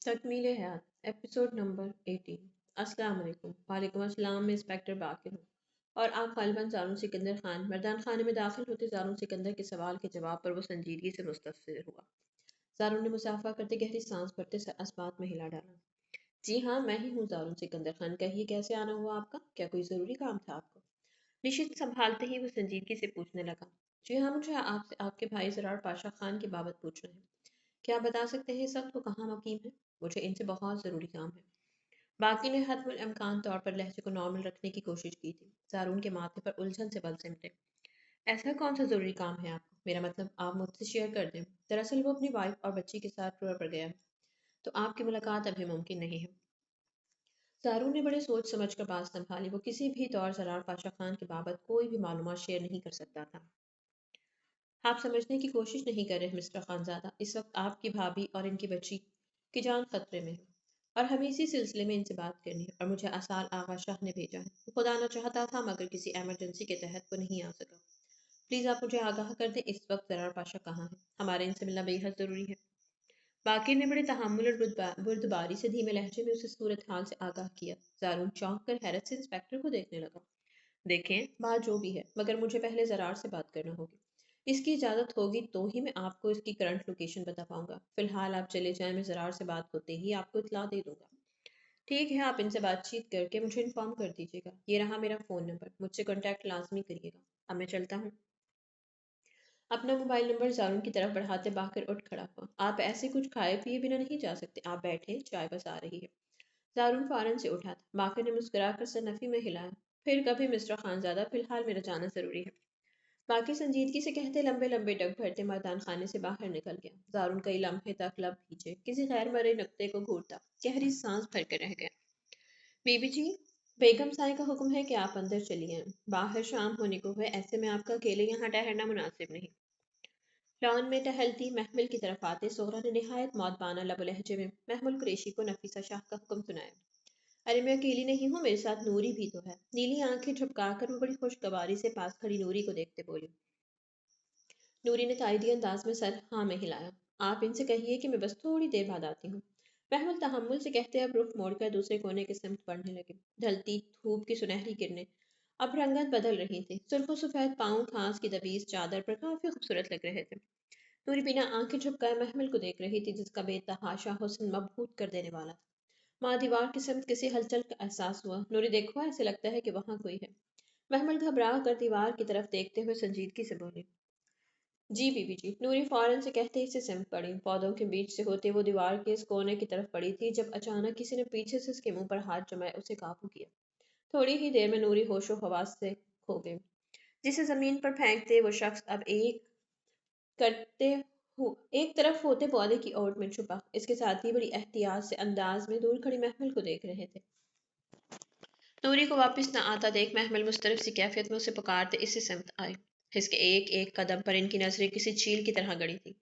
تکمیل حیات episode number 18۔ السلام علیکم۔ وعلیکم السلام، میں انسپیکٹر باقر ہوں اور آپ غالباً زارون سکندر خان مردان خانے میں داخل ہوتے زارون سکندر کے سوال کے جواب پر وہ سنجیدگی سے مستفسر ہوا۔ زارون نے مسافہ کرتے گہری سانس بھرتے اسبات میں ہلا ڈالا۔ جی ہاں، میں ہی ہوں زارون سکندر خان، کہیے کیسے آنا ہوا آپ کا؟ کیا کوئی ضروری کام تھا آپ کو؟ نشست سنبھالتے ہی وہ سنجیدگی سے پوچھنے لگا۔ جی ہاں، مجھے آپ سے آپ کے بھائی زرار پاشا خان کی بابت پوچھنا ہے۔ کیا آپ بتا سکتے ہیں اس وقت وہ کہاں مقیم ہے؟ مجھے ان سے بہت ضروری کام ہے۔ باقی نے حتم الامکان طور پر لہجے کو نارمل رکھنے کی کوشش کی تھی۔ زارون کے ماتھے پر الجھن سے بل سمٹے۔ ایسا کون سا ضروری کام ہے آپ کو؟ میرا مطلب آپ مجھ سے شیئر کر دیں۔ دراصل وہ اپنی وائف اور بچی کے ساتھ ٹور پر گیا ہے، تو آپ کی ملاقات ابھی ممکن نہیں ہے۔ زارون نے بڑے سوچ سمجھ کر بات سنبھالی۔ وہ کسی بھی طور زرار پاشا خان کی بابت کوئی بھی معلومات شیئر نہیں کر سکتا تھا۔ آپ سمجھنے کی کوشش نہیں کر رہے مسٹر خانزادہ، اس وقت آپ کی بھابھی اور ان کی بچی کی جان خطرے میں ہے، اور ہمیں اسی سلسلے میں ان سے بات کرنی ہے، اور مجھے اسال آغا شاہ نے بھیجا ہے۔ وہ خدا نہ چاہتا تھا مگر کسی ایمرجنسی کے تحت وہ نہیں آ سکا۔ پلیز آپ مجھے آگاہ کر دیں اس وقت زرار پاشا کہاں ہے؟ ہمارے ان سے ملنا بے حد ضروری ہے۔ باقر نے بڑے تحمل اور بردباری سے دھیمے لہجے میں اسے صورتحال سے آگاہ کیا۔ زارون چونک کر حیرت سے انسپیکٹر کو دیکھنے لگا۔ دیکھیں، بات جو بھی ہے، مگر مجھے پہلے زرار سے بات کرنا ہوگی۔ اس کی اجازت ہوگی تو ہی میں آپ کو اس کی کرنٹ لوکیشن بتا پاؤں گا۔ فی الحال آپ چلے جائیں، میں زرار سے بات ہوتے ہی آپ کو اطلاع دے دوں گا۔ ٹھیک ہے، آپ ان سے بات چیت کر کے مجھے انفارم کر دیجیے گا۔ یہ رہا میرا فون نمبر، مجھ سے کانٹیکٹ لازمی کریے گا۔ اب میں چلتا ہوں۔ اپنا موبائل نمبر زارون کی طرف بڑھاتے باقر اٹھ کھڑا ہوا۔ آپ ایسے کچھ کھائے پیے بنا نہیں جا سکتے، آپ بیٹھے، چائے بس آ رہی ہے۔ زارون فوراً سے اٹھا تھا۔ باقر نے مسکرا کر سر نفی میں ہلایا۔ پھر کبھی مسٹر خانزادہ، فی الحال میرا جانا ضروری ہے۔ باقی سنجیدگی سے کہتے لمبے لمبے ڈگ بھرتے مردان خانے سے باہر نکل گیا۔ زارون کئی لمحے تک لب بھیجے کسی غیر مرئی نقطے کو گھورتا گہری سانس بھر کے رہ گیا۔ بی بی جی، بیگم سائے کا حکم ہے کہ آپ اندر چلیے۔ باہر شام ہونے کو ہے، ایسے میں آپ کا اکیلے یہاں ٹہرنا مناسب نہیں۔ لان میں ٹہلتی محمل کی طرف آتے سغرا نے نہایت مودبانہ لب و لہجے میں محمل قریشی کو نفیسہ شاہ کا حکم سنایا۔ ارے میں اکیلی نہیں ہوں، میرے ساتھ نوری بھی تو ہے۔ نیلی آنکھیں جھپکا کر وہ بڑی خوشگواری سے پاس کھڑی نوری کو دیکھتے بولی۔ نوری نے تائیدی انداز میں سر ہاں میں ہلایا۔ آپ ان سے کہیے کہ میں بس تھوڑی دیر بعد آتی ہوں۔ محمل تحمل سے کہتے اب رخ موڑ کر دوسرے کونے کی سمت بڑھنے لگے۔ ڈھلتی دھوپ کی سنہری کرنیں اب رنگت بدل رہی تھی۔ سرخ و سفید پاؤں گھاس کی دبیز چادر پر کافی خوبصورت لگ رہے تھے۔ نوری بنا آنکھیں جھپکائے محمل کو دیکھ رہی تھی، جس کا بے تحاشا حسن مبہوت کر دینے والا تھا۔ ماں دیوار کی سمت کسی ہلچل کا احساس ہوا۔ نوری دیکھو، ایسے لگتا ہے کہ وہاں کوئی ہے۔ محمل گھبرا کر دیوار کی طرف دیکھتے ہوئے سنجیدگی سے بولی۔ جی بی بی جی، نوری فوراً سے کہتے ہی سے سمت پڑی۔ پودوں کے بیچ سے ہوتے وہ دیوار کے اس کونے کی طرف پڑی تھی جب اچانک کسی نے پیچھے سے اس کے منہ پر ہاتھ جمائے اسے قابو کیا۔ تھوڑی ہی دیر میں نوری ہوش و حواس سے کھو گئی۔ جسے زمین پر پھینکتے وہ شخص اب کرتے ایک طرف ہوتے پودے کی اوٹ میں چھپا۔ اس کے ساتھی بڑی احتیاط سے انداز میں دور کھڑی محمل کو دیکھ رہے تھے۔ نوری کو واپس نہ آتا دیکھ محمل مضطرب سی کیفیت میں اسے پکارتے اسی سمت آئے۔ اس کے ایک ایک قدم پر ان کی نظریں کسی چیل کی طرح گڑی تھی۔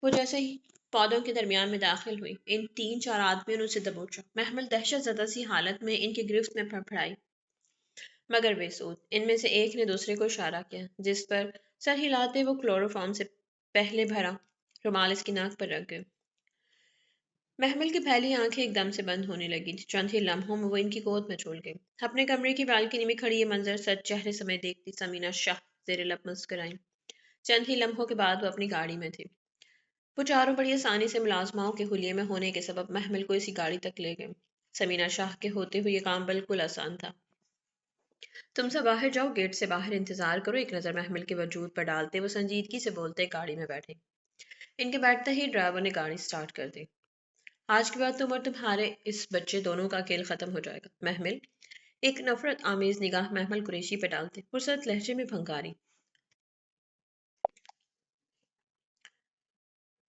وہ جیسے ہی پودوں کے درمیان میں داخل ہوئی، ان تین چار آدمیوں نے اسے دبوچا۔ محمل دہشت زدہ سی حالت میں ان کی گرفت میں پھڑپھڑائی، مگر بے سود۔ ان میں سے ایک نے دوسرے کو اشارہ کیا، جس پر سر ہلاتے وہ کلوروفارم سے پہلے بھرا رومال اس کی ناک پر رکھ گئے۔ محمل کی پھیلی آنکھیں ایک دم سے بند ہونے لگی۔ چند ہی لمحوں میں وہ ان کی گود میں جھول گئی۔ اپنے کمرے کی بالکنی میں کھڑی یہ منظر سچ چہرے سمیت دیکھتی سمینہ شاہ زیر لب مسکرائیں۔ چند ہی لمحوں کے بعد وہ اپنی گاڑی میں تھی۔ وہ چاروں بڑی آسانی سے ملازماؤں کے حلیے میں ہونے کے سبب محمل کو اسی گاڑی تک لے گئے۔ سمینہ شاہ کے ہوتے ہوئے یہ کام بالکل آسان تھا۔ تم سب باہر جاؤ، گیٹ سے باہر انتظار کرو۔ ایک نظر محمل کے وجود پر ڈالتے وہ سنجیدگی سے بولتے گاڑی میں بیٹھے۔ ان کے بیٹھتے ہی ڈرائیور نے گاڑی سٹارٹ کر دی۔ آج کے بعد تم اور تمہارے اس بچے دونوں کا کھیل ختم ہو جائے گا۔ محمل ایک نفرت آمیز نگاہ محمل قریشی پہ ڈالتے پرسرت لہجے میں بھنکاری۔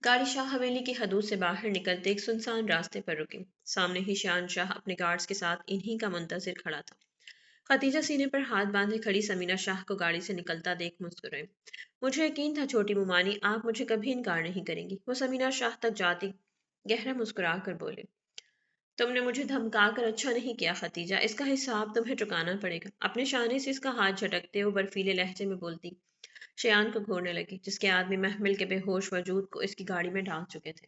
گاڑی شاہ حویلی کی حدود سے باہر نکلتے ایک سنسان راستے پر رکی۔ سامنے ہی شان شاہ اپنے گارڈز کے ساتھ انہی کا منتظر کھڑا تھا۔ خدیجہ سینے پر ہاتھ باندھے کھڑی سمینہ شاہ کو گاڑی سے نکلتا دیکھ مسکرائی۔ مجھے یقین تھا چھوٹی مومانی، آپ مجھے کبھی انکار نہیں کریں گی۔ وہ سمینہ شاہ تک جاتی گہرا مسکرا کر بولے۔ تم نے مجھے دھمکا کر اچھا نہیں کیا خدیجہ، اس کا حساب تمہیں چکانا پڑے گا۔ اپنے شانے سے اس کا ہاتھ جھٹکتے وہ برفیلے لہجے میں بولتی شیان کو گھورنے لگی، جس کے آدمی محمل کے بے ہوش وجود کو اس کی گاڑی میں ڈال چکے تھے۔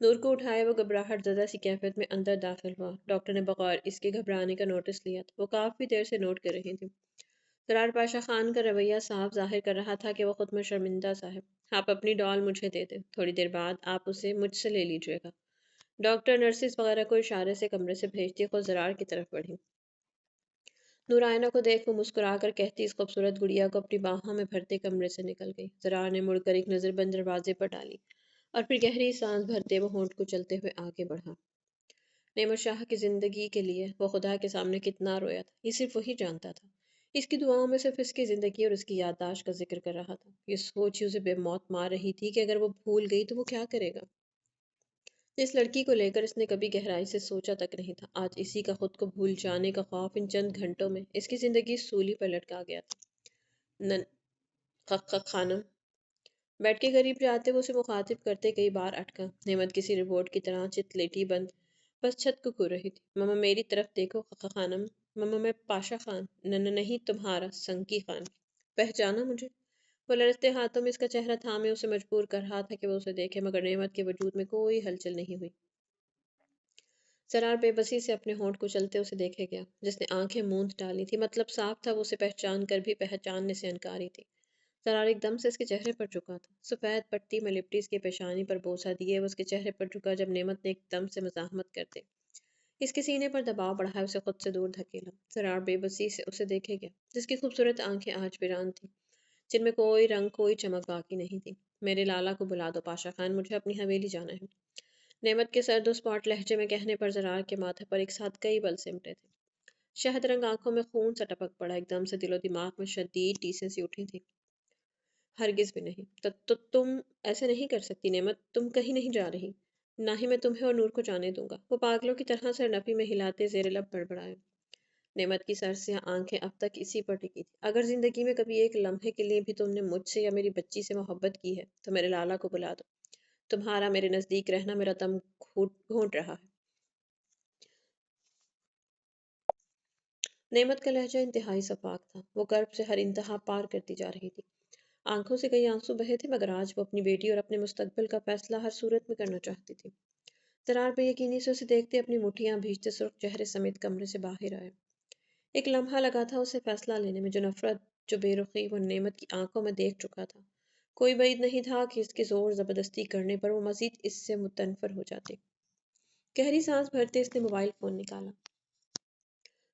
نور کو اٹھائے وہ گھبراہٹ زدہ سی کیفیت میں اندر داخل ہوا۔ ڈاکٹر نے بغور اس کے گھبرانے کا نوٹس لیا تھا۔ وہ کافی دیر سے نوٹ کر رہی تھی۔ سرار پاشا خان کا رویہ صاف ظاہر کر رہا تھا کہ وہ خود میں شرمندہ سا ہے۔ آپ اپنی ڈال مجھے دے دیں، تھوڑی دیر بعد آپ اسے مجھ سے لے لیجیے گا۔ ڈاکٹر نرسز وغیرہ کو اشارے سے کمرے سے بھیجتی خود زرار کی طرف بڑھی۔ نور آئینہ کو دیکھ وہ مسکرا کر کہتی اس خوبصورت گڑیا کو اپنی باہوں میں بھرتے کمرے سے نکل گئی۔ زرار نے مڑ کر ایک نظر بند دروازے پر ڈالی اور پھر گہری سانس بھرتے وہ ہونٹ کو چلتے ہوئے آگے بڑھا۔ نعمت شاہ کی زندگی کے لیے وہ خدا کے سامنے کتنا رویا تھا، یہ صرف وہی جانتا تھا۔ اس کی دعاؤں میں صرف اس کی زندگی اور اس کی یادداشت کا ذکر کر رہا تھا۔ یہ سوچ ہی اسے بے موت مار رہی تھی کہ اگر وہ بھول گئی تو وہ کیا کرے گا۔ جس لڑکی کو لے کر اس نے کبھی گہرائی سے سوچا تک نہیں تھا، آج اسی کا خود کو بھول جانے کا خوف ان چند گھنٹوں میں اس کی زندگی سولی پر لٹکا گیا تھا۔ نن خق خق خانم بیڈ کے قریب جاتے وہ اسے مخاطب کرتے کئی بار اٹکا۔ نعمت کسی ربوٹ کی طرح چت لیٹی بند بس چھت کو گھور رہی تھی۔ ماما میری طرف دیکھو خق خانم۔ ماما میں پاشا خان۔ نہیں تمہارا سنکی خان۔ پہچانا مجھے؟ وہ لرزتے ہاتھوں میں اس کا چہرہ تھامے اسے مجبور کر رہا تھا کہ وہ اسے دیکھے، مگر نعمت کے وجود میں کوئی ہلچل نہیں ہوئی۔ سرار بے بسی سے اپنے ہونٹ کو چلتے اسے دیکھے گیا، جس نے آنکھیں موند ڈالی تھی۔ مطلب صاف تھا، وہ اسے پہچان کر بھی پہچاننے سے انکاری تھی۔ سرار ایک دم سے اس کے چہرے پر جھکا تھا۔ سفید پٹی میں لپٹی اس کے پیشانی پر بوسہ دیے وہ اس کے چہرے پر جھکا جب نعمت نے ایک دم سے مزاحمت کرتے اس کے سینے پر دباؤ بڑھائے اسے خود سے دور دھکیلا۔ سرار بے بسی سے اسے دیکھے گیا، جس کی خوبصورت آنکھیں آج ویران تھیں، جن میں کوئی رنگ کوئی چمک باقی نہیں تھی۔ میرے لالا کو بلا دو پاشا خان، مجھے اپنی حویلی جانا ہے۔ نعمت کے سرد و سپاٹ لہجے میں کہنے پر زرار کے ماتھے پر ایک ساتھ کئی بل سمٹے تھے۔ شہد رنگ آنکھوں میں خون سا ٹپک پڑا، ایک دم سے دل و دماغ میں شدید ٹیسیں سی اٹھی تھی۔ ہرگز بھی نہیں، تو تم ایسے نہیں کر سکتی نعمت، تم کہیں نہیں جا رہی، نہ ہی میں تمہیں اور نور کو جانے دوں گا۔ وہ پاگلوں کی طرح سر نفی میں ہلاتے زیر لب بڑبڑائے۔ نعمت کی سرسیاہ آنکھیں اب تک اسی پر ٹکی تھی۔ اگر زندگی میں کبھی ایک لمحے کے لیے بھی تم نے مجھ سے یا میری بچی سے محبت کی ہے تو میرے لالا کو بلا دو۔ تمہارا میرے نزدیک رہنا میرا دم گھونٹ رہا ہے۔ نعمت کا لہجہ انتہائی شفاف تھا، وہ کرب سے ہر انتہا پار کرتی جا رہی تھی۔ آنکھوں سے کئی آنسو بہے تھے، مگر آج وہ اپنی بیٹی اور اپنے مستقبل کا فیصلہ ہر صورت میں کرنا چاہتی تھی۔ سرار بے یقینی سے اسے دیکھتے اپنی مٹھیاں بھیجتے سرخ چہرے سمیت کمرے سے باہر آئے۔ ایک لمحہ لگا تھا اسے فیصلہ لینے میں، جو نفرت، جو بے رخی وہ نعمت کی آنکھوں میں دیکھ چکا تھا۔ کوئی بعید نہیں تھا کہ اس کے زور زبردستی کرنے پر وہ مزید اس سے متنفر ہو جاتی۔ گہری سانس بھرتے اس نے موبائل فون نکالا۔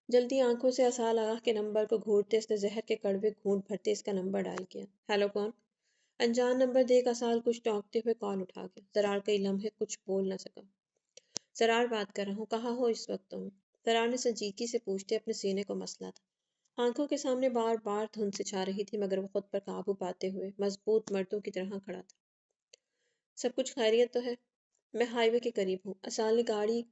جلدی آنکھوں سے اسال آغا کے نمبر کو گھورتے اس نے زہر کے کڑوے گھونٹ بھرتے اس کا نمبر ڈائل کیا۔ ہیلو کون؟ انجان نمبر دیکھ اسال کچھ ٹونکتے ہوئے کال اٹھا گیا۔ زرار کئی لمحے کچھ بول نہ سکا۔ زرار بات کر رہا ہوں، کہاں ہو اس وقت تم؟ زرار نے سنجیدگی سے پوچھتے اپنے سینے کو مسلا تھا۔ آنکھوں کے سامنے بار بار دھند سے چھا رہی تھی، مگر وہ خود پر قابو پاتے ہوئے مضبوط مردوں کی طرح کھڑا تھا۔ سب کچھ خیریت تو ہے؟ میں ہائی وے کے قریب ہوں، اسال نے گاڑی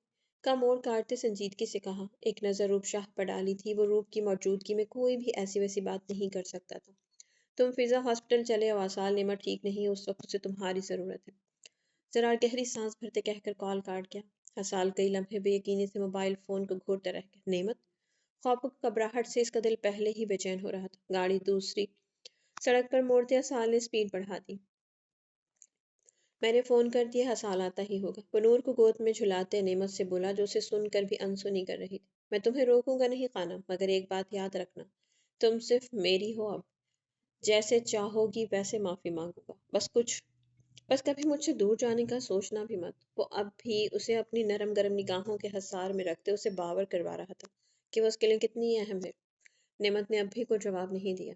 کا موڑ کاٹتے سنجیدگی سے کہا۔ ایک نظر روپ شاہ پر ڈالی تھی، وہ روپ کی موجودگی میں کوئی بھی ایسی ویسی بات نہیں کر سکتا تھا۔ تم فضا ہاسپٹل چلے آؤ، اسال نعمت ٹھیک نہیں ہے، اس وقت اسے تمہاری ضرورت ہے۔ زرار گہری سانس بھرتے کہہ کر کال کاٹ گیا۔ اسال کئی لمحے بے یقینی سے موبائل فون کو گھورتا رہ گیا۔ نعمت؟ خوف و گھبراہٹ سے اس کا دل پہلے ہی بے چین ہو رہا تھا۔ گاڑی دوسری سڑک پر موڑتے اسال نے سپیڈ بڑھا دی۔ میں نے فون کر دیا، اسال آتا ہی ہوگا، وہ نور کو گود میں جھلاتے نعمت سے بولا، جو اسے سن کر بھی انسنی کر رہی تھی۔ میں تمہیں روکوں گا نہیں خانم، مگر ایک بات یاد رکھنا، تم صرف میری ہو اب، جیسے چاہو گی ویسے معافی مانگوں گا، بس کبھی مجھ سے دور جانے کا سوچنا بھی مت۔ وہ اب بھی اسے اپنی نرم گرم نگاہوں کے حصار میں رکھتے اسے باور کروا رہا تھا کہ وہ اس کے لیے کتنی اہم ہے۔ نعمت نے اب بھی کوئی جواب نہیں دیا۔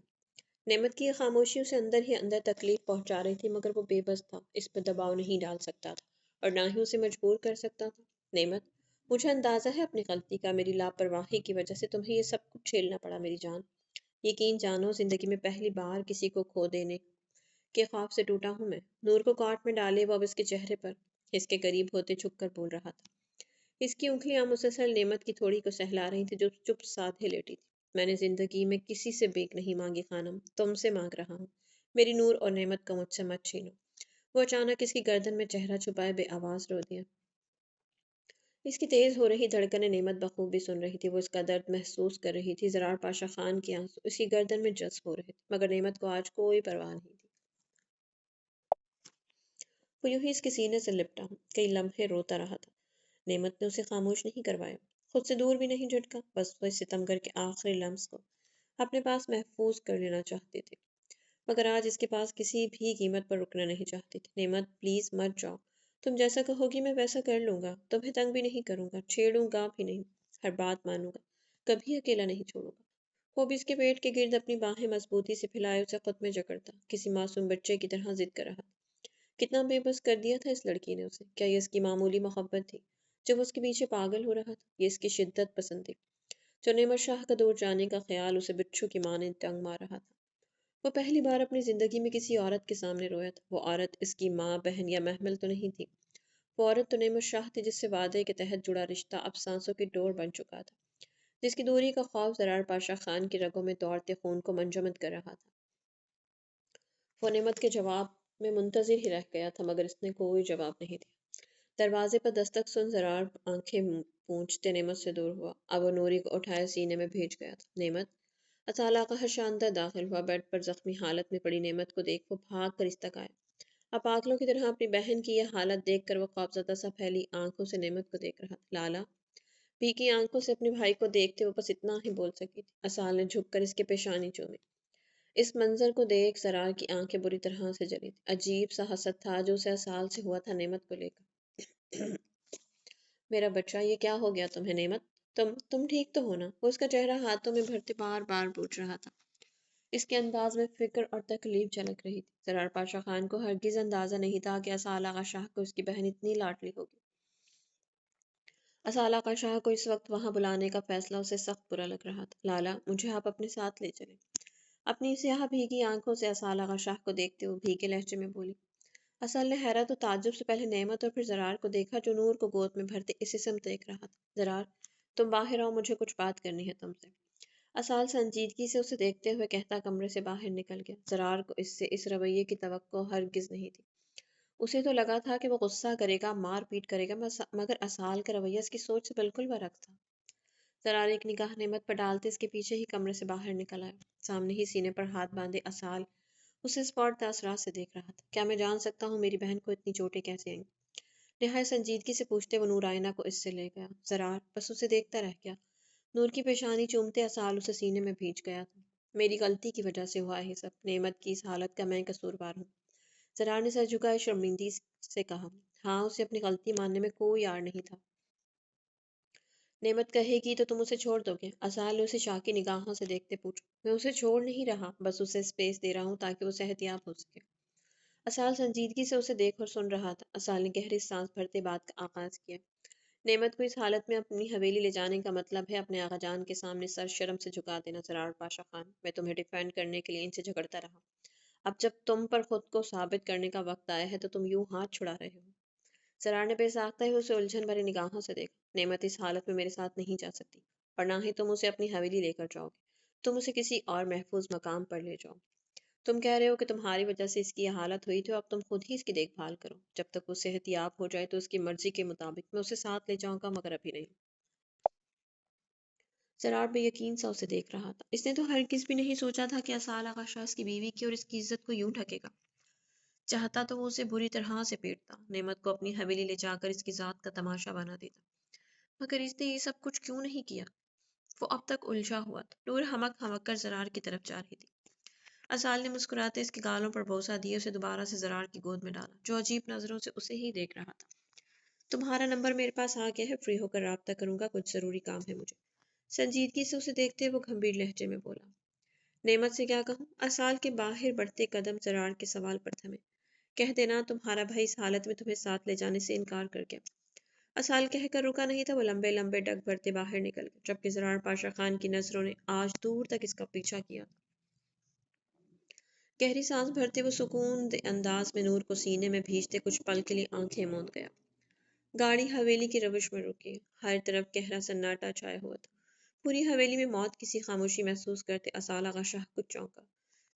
نعمت کی یہ خاموشی اسے اندر ہی اندر تکلیف پہنچا رہی تھی، مگر وہ بے بس تھا، اس پر دباؤ نہیں ڈال سکتا تھا اور نہ ہی اسے مجبور کر سکتا تھا۔ نعمت، مجھے اندازہ ہے اپنی غلطی کا، میری لاپرواہی کی وجہ سے تمہیں یہ سب کچھ جھیلنا پڑا میری جان۔ یقین جانو زندگی میں پہلی بار کسی کو کھو دینے کے خوف سے ٹوٹا ہوں میں۔ نور کو کاٹ میں ڈالے وہ اب اس کے چہرے پر اس کے قریب ہوتے جھک کر بول رہا تھا۔ اس کی انگلیاں مسلسل نعمت کی تھوڑی کو سہلا رہی تھی، جو چپ سادھے لیٹی تھی۔ میں نے زندگی میں کسی سے بیک نہیں مانگی خانم، تم سے مانگ رہا ہوں، میری نور اور نعمت کو مجھ سے مت چھینو۔ وہ اچانک اس کی گردن میں چہرہ چھپائے بے آواز رو دیا۔ اس کی تیز ہو رہی دھڑکنیں نعمت بخوبی سن رہی تھی، وہ اس کا درد محسوس کر رہی تھی۔ زرار پاشا خان کے آنسو اس کی گردن میں جذب ہو رہے تھے، مگر نعمت کو آج کوئی پرواہ نہیں تھی۔ وہ یوں ہی اس کے سینے سے لپٹا کئی لمحے روتا رہا تھا۔ نعمت نے اسے خاموش نہیں کروایا، خود سے دور بھی نہیں جھٹکا، بس وہ اس ستمگر کے آخری لمس کو اپنے پاس محفوظ کر لینا چاہتی تھی، مگر آج اس کے پاس کسی بھی قیمت پر رکنا نہیں چاہتی تھی۔ نعمت پلیز مت جاؤ، تم جیسا کہو گی میں ویسا کر لوں گا، تمہیں تنگ بھی نہیں کروں گا، چھیڑوں گا بھی نہیں، ہر بات مانوں گا، کبھی اکیلا نہیں چھوڑوں گا۔ وہ بھی اس کے پیٹ کے گرد اپنی باہیں مضبوطی سے پھیلائے اسے خود میں جکڑتا، کسی معصوم بچے کی طرح ضد کر رہا۔ کتنا بے بس کر دیا تھا اس لڑکی نے اسے، کیا یہ اس کی معمولی محبت تھی جب وہ اس کے پیچھے پاگل ہو رہا تھا؟ یہ اس کی شدت پسند تھی جو نعمت شاہ کا دور جانے کا خیال اسے بچھو کی مانند ٹنگ مار رہا تھا۔ وہ پہلی بار اپنی زندگی میں کسی عورت کے سامنے رویا تھا۔ وہ عورت اس کی ماں، بہن یا محمل تو نہیں تھی، وہ عورت تو نعمت شاہ تھی جس سے وعدے کے تحت جڑا رشتہ اب سانسوں کی ڈور بن چکا تھا، جس کی دوری کا خوف زرار پاشا خان کی رگوں میں دوڑتے خون کو منجمد کر رہا تھا۔ وہ نعمت کے جواب میں منتظر ہی رہ گیا تھا، مگر اس نے کوئی جواب نہیں دیا۔ دروازے پر دستک سن زرار آنکھیں پونچھتے نعمت سے دور ہوا۔ اب وہ نوری کو اٹھائے سینے میں بھیج گیا تھا۔ نعمت! اصالہ کا ہر شاندار داخل ہوا، بیڈ پر زخمی حالت میں پڑی نعمت کو دیکھ وہ بھاگ کر اس تک آیا۔ اب پاگلوں کی طرح اپنی بہن کی یہ حالت دیکھ کر وہ خوفزدہ سا پھیلی آنکھوں سے نعمت کو دیکھ رہا تھا۔ لالا! بھیگی آنکھوں سے اپنے بھائی کو دیکھتے وہ بس اتنا ہی بول سکی تھی۔ اصال نے جھک کر اس کے پیشانی چومی۔ اس منظر کو دیکھ زرار کی آنکھیں بری طرح سے جلی تھیں۔ عجیب سا حسد تھا جو اسے اصال سے ہوا تھا نعمت کو لے کر۔ میرا بچہ، یہ کیا ہو گیا تمہیں نعمت؟ تم ٹھیک تو ہو نا؟ وہ اس کا چہرہ ہاتھوں میں بھرتے بار بار پوچھ رہا تھا۔ اس کے انداز میں فکر اور تکلیف جھلک رہی تھی۔ زرار پاشا خان کو ہرگز اندازہ نہیں تھا کہ اصال آغا شاہ کو اس کی بہن اتنی لاڈلی ہوگی۔ اصال آغا شاہ کو اس وقت وہاں بلانے کا فیصلہ اسے سخت برا لگ رہا تھا۔ لالا، مجھے آپ اپنے ساتھ لے چلیں۔ اپنی سیاہ بھیگی آنکھوں سے اصال آغا شاہ کو دیکھتے ہوئے بھیگے لہجے میں بولی۔ اصل نے حیرت و تعجب سے پہلے نعمت اور پھر زرار کو دیکھا جو نور کو گود میں بھرتے اسی سمت دیکھ رہا تھا۔ زرار، تم باہر آؤ، مجھے کچھ بات کرنی ہے تم سے۔ اصال سنجیدگی سے اسے دیکھتے ہوئے کہتا کمرے سے باہر نکل گیا۔ زرار کو اس سے اس رویے کی توقع ہرگز نہیں تھی۔ اسے تو لگا تھا کہ وہ غصہ کرے گا، مار پیٹ کرے گا، مگر اصال کا رویہ اس کی سوچ سے بالکل برعکس تھا۔ زرار ایک نگاہ نعمت پر ڈالتے اس کے پیچھے ہی کمرے سے باہر نکل آیا۔ سامنے ہی سینے پر ہاتھ باندھے اصال اسے اسپاٹ تاثرات سے دیکھ رہا تھا۔ کیا میں جان سکتا ہوں میری بہن کو اتنی چوٹیں کیسے آئیں؟ نہایت سنجیدگی سے پوچھتے وہ نور آئینہ کو اس سے لے گیا۔ زرار بس اسے دیکھتا رہ گیا۔ نور کی پیشانی چومتے اصال اسے سینے میں بھیج گیا تھا۔ میری غلطی کی وجہ سے ہوا ہے سب، نعمت کی اس حالت کا میں قصوروار ہوں۔ زرار نے سر جھکائے شرمندگی سے کہا۔ ہاں، اسے اپنی غلطی ماننے میں کوئی آڑ نہیں تھا۔ نعمت کہے گی تو تم اسے چھوڑ دو گے؟ اصال نے اسے شاکی نگاہوں سے دیکھتے پوچھا۔ میں اسے چھوڑ نہیں رہا، بس اسے اسپیس دے رہا ہوں تاکہ وہ صحت یاب ہو سکے۔ اصال سنجیدگی سے اسے دیکھ اور سن رہا تھا۔ اصال نے گہری سانس بھرتے بات کا آغاز کیا۔ نعمت کو اس حالت میں اپنی حویلی لے جانے کا مطلب ہے اپنے آقا جان کے سامنے سر شرم سے جھکا دینا۔ زرار پاشا خان، میں تمہیں ڈیفینڈ کرنے کے لیے ان سے جھگڑتا رہا، اب جب تم پر خود کو ثابت کرنے کا وقت آیا ہے تو تم یوں ہاتھ چھڑا رہے ہو۔ زرار نے بے ساختہ ہی اسے الجھن بھری نگاہوں سے دیکھا۔ نعمت اس حالت میں میرے ساتھ نہیں جا سکتی، اور نہ ہی تم اسے اپنی حویلی لے کر جاؤ گے، تم اسے کسی اور محفوظ مقام پر لے جاؤ۔ تم کہہ رہے ہو کہ تمہاری وجہ سے اس کی یہ حالت ہوئی تھی، اب تم خود ہی اس کی دیکھ بھال کرو، جب تک وہ صحت یاب ہو جائے تو اس کی مرضی کے مطابق میں اسے ساتھ لے جاؤں گا، مگر ابھی نہیں۔ زرار بے یقین سا اسے دیکھ رہا تھا۔ اس نے تو ہرگز بھی نہیں سوچا تھا کہ اصال آغا شاہ اس کی بیوی کی اور اس کی عزت کو یوں ڈھکے گا۔ چاہتا تو وہ اسے بری طرح سے پیٹتا، نعمت کو اپنی حویلی لے جا کر اس کی ذات کا تماشا بنا دیتا، مگر اس نے یہ سب کچھ کیوں نہیں کیا؟ وہ اب تک الجھا ہوا تھا۔ نور ہمک ہمک کر زرار کی طرف جا رہی تھی۔ اصال نے مسکراتے اس کے گالوں پر بوسہ دیے اسے دوبارہ سے زرار کی گود میں ڈالا، جو عجیب نظروں سے اسے ہی دیکھ رہا تھا۔ تمہارا نمبر میرے پاس آ گیا ہے، فری ہو کر رابطہ کروں گا، کچھ ضروری کام ہے مجھے۔ سنجیدگی سے اسے دیکھتے وہ گھمبیر لہجے میں بولا۔ نعمت سے کیا کہوں؟ اصال کے باہر بڑھتے قدم زرار کے سوال پر تھمے۔ کہہ دینا تمہارا بھائی اس حالت میں تمہیں ساتھ لے جانے سے انکار کر گیا۔ اصال کہہ کر رکا نہیں تھا، وہ لمبے لمبے ڈگ بھرتے باہر نکل گیا، جبکہ زرار پاشا خان کی نظروں نے آج دور تک اس کا پیچھا کیا۔ گہری سانس بھرتے وہ سکون دہ انداز میں نور کو سینے میں بھیجتے کچھ پل کے لیے آنکھیں موند گیا۔ گاڑی حویلی کی روش میں رکی، ہر طرف گہرا سناٹا چھایا ہوا تھا۔ پوری حویلی میں موت کی سی خاموشی محسوس کرتے اصال آغا شاہ کچھ چونکا۔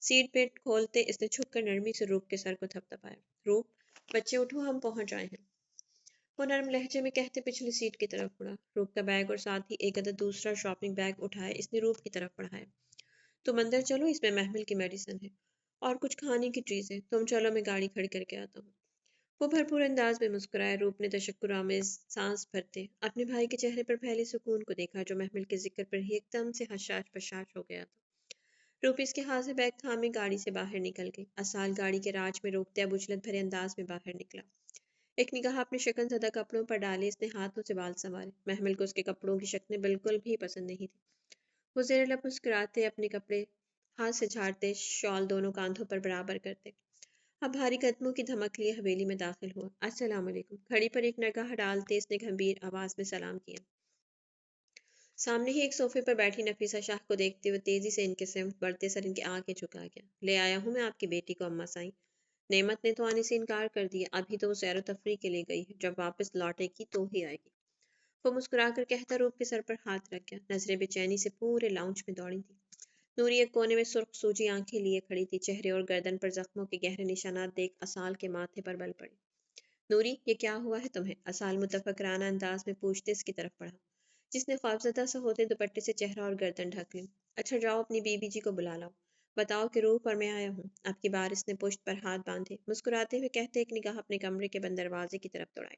سیٹ بیلٹ کھولتے اس نے چھپ کر نرمی سے روپ کے سر کو تھپ تھپایا۔ روپ، بچے اٹھو، ہم پہنچ آئے ہیں۔ وہ نرم لہجے میں کہتے پچھلی سیٹ کی طرف مڑا۔ روپ کا بیگ اور ساتھ ہی ایک عدد دوسرا شاپنگ بیگ اٹھائے اس نے روپ کی طرف بڑھایا۔ تم اندر چلو، اس میں محمل کی میڈیسن ہے اور کچھ کھانے کی چیزیں، تم چلو میں گاڑی کھڑی کر کے آتا ہوں۔ وہ بھرپور انداز میں مسکرائے۔ روپ نے تشکر آمیز سانس بھرتے اپنے بھائی کے چہرے پر پہلے سکون کو دیکھا جو محمل کے ذکر پر ہی ایک دم سے حشاش پشاش ہو گیا تھا۔ روپ اس کے ہاتھ سے بیگ تھامے گاڑی سے باہر نکل گئی۔ اسال گاڑی کے راج میں روکتے اب اجلت بھرے انداز میں باہر نکلا۔ ایک نگاہ اپنے شکن زدہ کپڑوں پر ڈالے اس نے ہاتھوں سے بال سنوارے۔ محمل کو اس کے کپڑوں کی شکلیں بالکل بھی پسند نہیں تھی۔ وہ زیر لب مسکراتے اپنے کپڑے ہاتھ سے جھاڑتے شال دونوں کاندھوں پر برابر کرتے اب بھاری قدموں کی دھمک لیے حویلی میں داخل ہوا۔ السلام علیکم۔ گھڑی پر ایک نگاہ ڈالتے اس نے گھمبیر آواز میں سلام کیا۔ سامنے ہی ایک صوفے پر بیٹھی نفیسہ شاہ کو دیکھتے ہوئے تیزی سے ان کے سمت بڑھتے سر ان کی آنکھیں جھکا گیا۔ لے آیا ہوں میں آپ کی بیٹی کو اماں سائیں۔ نعمت نے تو آنے سے انکار کر دیا، ابھی تو وہ سیر و تفریح کے لیے گئی ہے، جب واپس لوٹے گی تو ہی آئے گی۔ وہ مسکرا کر کہتا روپ کے سر پر ہاتھ رکھ گیا۔ نظریں بے چینی سے پورے لاؤنج میں دوڑی تھی۔ نوری ایک کونے میں سرخ سوجی آنکھیں لیے کھڑی تھی۔ چہرے اور گردن پر زخموں کے گہرے نشانات دیکھ اسال کے ماتھے پر بل پڑے۔ نوری یہ کیا ہوا ہے تمہیں؟ اسال متفکرانہ انداز میں پوچھتے اس کی طرف بڑھا، جس نے خوفزدہ سا ہوتے دوپٹے سے چہرہ اور گردن ڈھک لی۔ اچھا جاؤ اپنی بیوی جی کو بلا لاؤ، بتاؤ کہ روح پر میں آیا ہوں۔ اب کی بار اس نے پشت پر ہاتھ باندھے مسکراتے ہوئے کہتے ایک نگاہ اپنے کمرے کے بند دروازے کی طرف دوڑائی۔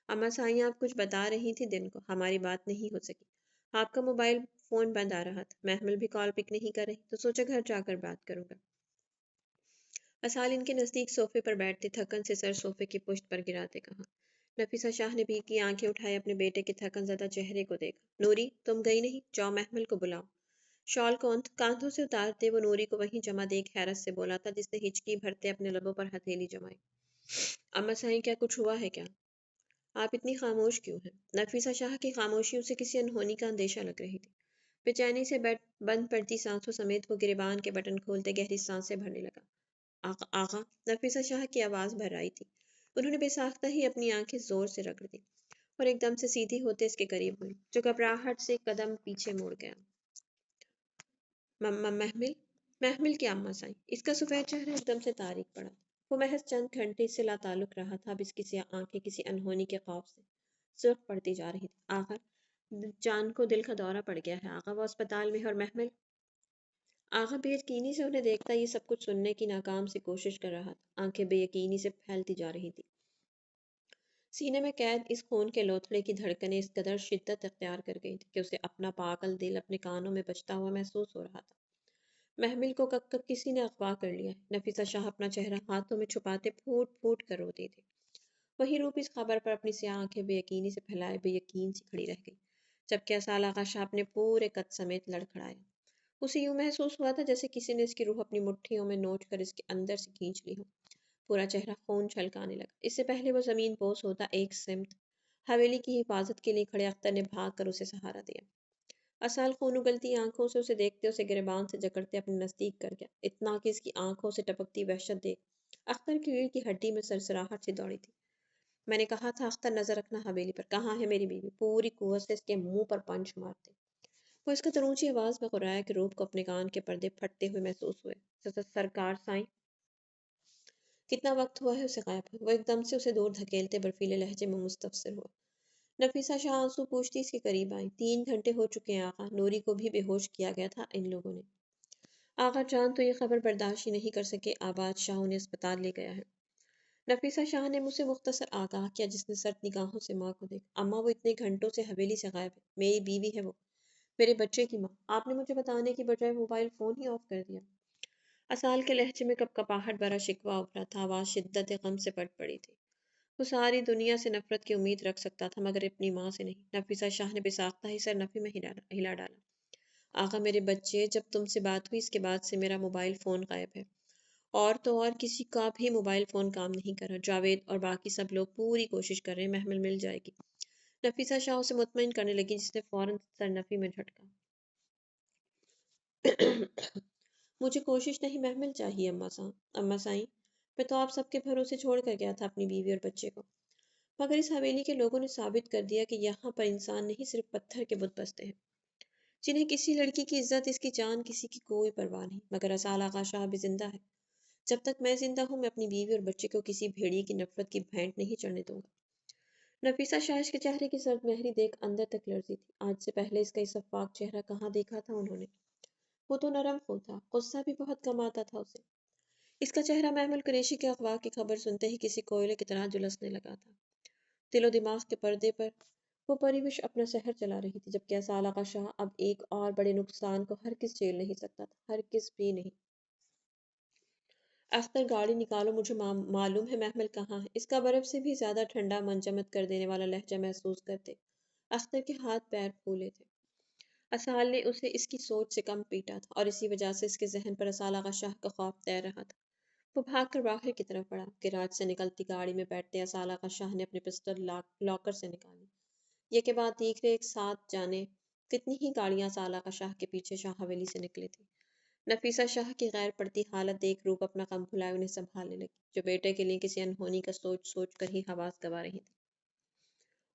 اماں سائیں آپ کچھ بتا رہی تھی دن کو، ہماری بات نہیں ہو سکی۔ آپ کا موبائل فون بند آ رہا تھا، محمل بھی کال پک نہیں کر رہی تو سوچا گھر جا کر بات کروں گا۔ اسال ان کے نزدیک صوفے پر بیٹھتے تھکن سے سر صوفے کی پشت پر گراتے کہا۔ نفیسہ شاہ نے بھیگی آنکھیں اٹھائے اپنے بیٹے کے تھکن زدہ چہرے کو دیکھا۔ نوری تم گئی نہیں، جاؤ محمل کو بلاؤ۔ شال کو کاندھوں سے اتارتے وہ نوری کو وہیں جمع دیکھ حیرت سے بولا تھا، جس نے ہچکی بھرتے اپنے لبوں پر ہتھیلی جمائی۔ اماں سائیں کیا کچھ ہوا ہے کیا؟ آپ اتنی خاموش کیوں ہیں؟ نفیسہ شاہ کی خاموشی اسے کسی انہونی کا اندیشہ لگ رہی تھی۔ بے چینی سے بند پڑتی سانسوں سمیت وہ گریبان کے بٹن کھولتے گہری سانسیں بھرنے لگا۔ آقا آقا، نفیسہ شاہ کی آواز بھر آئی تھی۔ انہوں نے بے ساختہ ہی اپنی آنکھیں زور سے رگڑ دی اور ایک دم سے سیدھی ہوتے اس کے قریب ہوئی، جو گھبراہٹ سے قدم پیچھے مڑ گیا۔ محمل محمل کی اماں سائیں۔ اس کا سفید چہرہ ایک دم سے تاریک پڑا۔ وہ محض چند گھنٹے سے لا تعلق رہا تھا، اب اس کی سیاہ آنکھیں کسی انہونی کے خوف سے سرخ پڑتی جا رہی تھی۔ آخر جان کو دل کا دورہ پڑ گیا ہے آقا، وہ اسپتال میں ہے اور محمل۔ آغا بے یقینی سے انہیں دیکھتا یہ سب کچھ سننے کی ناکام سی کوشش کر رہا تھا۔ آنکھیں بے یقینی سے پھیلتی جا رہی تھی۔ سینے میں قید اس خون کے لوتھڑے کی دھڑکنیں اس قدر شدت اختیار کر گئی تھی کہ اسے اپنا پاگل دل اپنے کانوں میں بجتا ہوا محسوس ہو رہا تھا۔ محمل کو کب کب کسی نے اغوا کر لیا ہے۔ نفیسہ شاہ اپنا چہرہ ہاتھوں میں چھپاتے پھوٹ پھوٹ کر روتی تھی۔ وہی روپ اس خبر پر اپنی سیاہ آنکھیں بے یقینی سے پھیلائے بے یقین سی کھڑی رہ گئی، جبکہ اسال آغا شاہ اپنے پورے قد سمیت لڑکھڑایا۔ اسے یوں محسوس ہوا تھا جیسے کسی نے اس کی روح اپنی مٹھیوں میں نوچ کر اس کے اندر سے کھینچ لی ہو۔ پورا چہرہ خون چھلکانے لگا۔ اس سے پہلے وہ زمین بوس ہوتا ایک سمت حویلی کی حفاظت کے لیے کھڑے اختر نے بھاگ کر اسے سہارا دیا۔ اسال خون اگلتی آنکھوں سے اسے دیکھتے اسے گریبان سے جکڑتے اپنے نزدیک کر گیا، اتنا کہ اس کی آنکھوں سے ٹپکتی وحشت دیکھ اختر کی ریڑھ کی ہڈی میں سرسراہٹ سی دوڑی تھی۔ میں نے کہا تھا اختر نظر رکھنا حویلی پر، کہاں ہے میری بیوی؟ پوری قوت سے اس کے منہ پر پنچ مارتے وہ اس کا اونچی آواز میں غرایا کہ روپ کو اپنے کان کے پردے پھٹتے ہوئے محسوس ہوئے۔ سرکار سائیں کتنا وقت ہوا ہے اسے غائب ہوئے؟ وہ ایک دم سے اسے دور دھکیلتے برفیلے لہجے میں مستفسر ہوا۔ نفیسہ شاہ آنسو پوچھتی اس کے قریب آئی۔ 3 گھنٹے ہو چکے ہیں آقا، نوری کو بھی بے ہوش کیا گیا تھا ان لوگوں نے۔ آقا جان تو یہ خبر برداشت ہی نہیں کر سکے، آباد شاہ انہیں اسپتال لے گیا ہے۔ نفیسہ شاہ نے مجھ سے مختصر آگاہ کیا، جس نے سرد نگاہوں سے ماں کو دیکھا۔ اماں وہ اتنے گھنٹوں سے حویلی سے غائب ہے، میری بیوی ہے وہ، میرے بچے کی ماں۔ آپ نے مجھے بتانے کی بجائے موبائل فون ہی آف کر دیا۔ اسال کے لہجے میں کپاہٹ بھرا شکوہ ابھرا تھا، آواز شدت غم سے پھٹ پڑی تھی۔ وہ ساری دنیا سے نفرت کی امید رکھ سکتا تھا مگر اپنی ماں سے نہیں۔ نفیسہ شاہ نے بے ساختہ ہی سر نفی میں ہلا ڈالا۔ آقا میرے بچے، جب تم سے بات ہوئی اس کے بعد سے میرا موبائل فون غائب ہے، اور تو اور کسی کا بھی موبائل فون کام نہیں کر رہا۔ جاوید اور باقی سب لوگ پوری کوشش کر رہے ہیں، محمل مل جائے گی۔ نفیسہ شاہ اسے مطمئن کرنے لگی، جس نے فوراً سر نفی میں جھٹکا۔ مجھے کوشش نہیں محمل چاہیے اماں سائیں، میں تو آپ سب کے بھروسے چھوڑ کر گیا تھا اپنی بیوی اور بچے کو، مگر اس حویلی کے لوگوں نے ثابت کر دیا کہ یہاں پر انسان نہیں صرف پتھر کے بت بستے ہیں، جنہیں کسی لڑکی کی عزت، اس کی جان، کسی کی کوئی پرواہ نہیں۔ مگر اسال آغا شاہ بھی زندہ ہے، جب تک میں زندہ ہوں میں اپنی بیوی اور بچے کو کسی بھیڑیے کی نفرت کی بھینٹ نہیں چڑھنے دوں گا۔ نفیسہ شاہ کے چہرے کی سرد مہری دیکھ اندر تک لرزی تھی۔ آج سے پہلے اس کا یہ شفاف چہرہ کہاں دیکھا تھا انہوں نے؟ وہ تو نرم خون تھا، غصہ بھی بہت کم آتا تھا اسے۔ اس کا چہرہ محمل قریشی کے اغوا کی خبر سنتے ہی کسی کوئلے کی طرح جھلسنے لگا تھا۔ دل و دماغ کے پردے پر وہ پریوش اپنا سحر چلا رہی تھی، جبکہ اصالہ کا شاہ اب ایک اور بڑے نقصان کو ہرگز جھیل نہیں سکتا تھا، ہرگز بھی نہیں۔ اختر گاڑی نکالو، مجھے معلوم ہے محمل کہاں ہے۔ اس کا برف سے بھی زیادہ ٹھنڈا منجمد کر دینے والا لہجہ محسوس کرتے اختر کے ہاتھ پیر پھولے تھے۔ اسال نے اسے اس کی سوچ سے کم پیٹا تھا، اور اسی وجہ سے اس کے ذہن پر اسالہ کا شاہ کا خوف تیر رہا تھا۔ وہ بھاگ کر باہر کی طرف بڑھا۔ گراج سے نکلتی گاڑی میں بیٹھتے اسالہ کا شاہ نے اپنی پسٹل لاکر سے نکالی۔ یہ کہ بعد دیکھتے ایک ساتھ جانے کتنی ہی گاڑیاں اسالہ کا شاہ کے پیچھے شاہ حویلی سے نکلی تھی۔ نفیسہ شاہ کی غیر پڑتی حالت دیکھ روپ اپنا غم بھلائے انہیں سنبھالنے لگی، جو بیٹے کے لیے کسی انہونی کا سوچ سوچ کر ہی حواس گنوا رہی تھی۔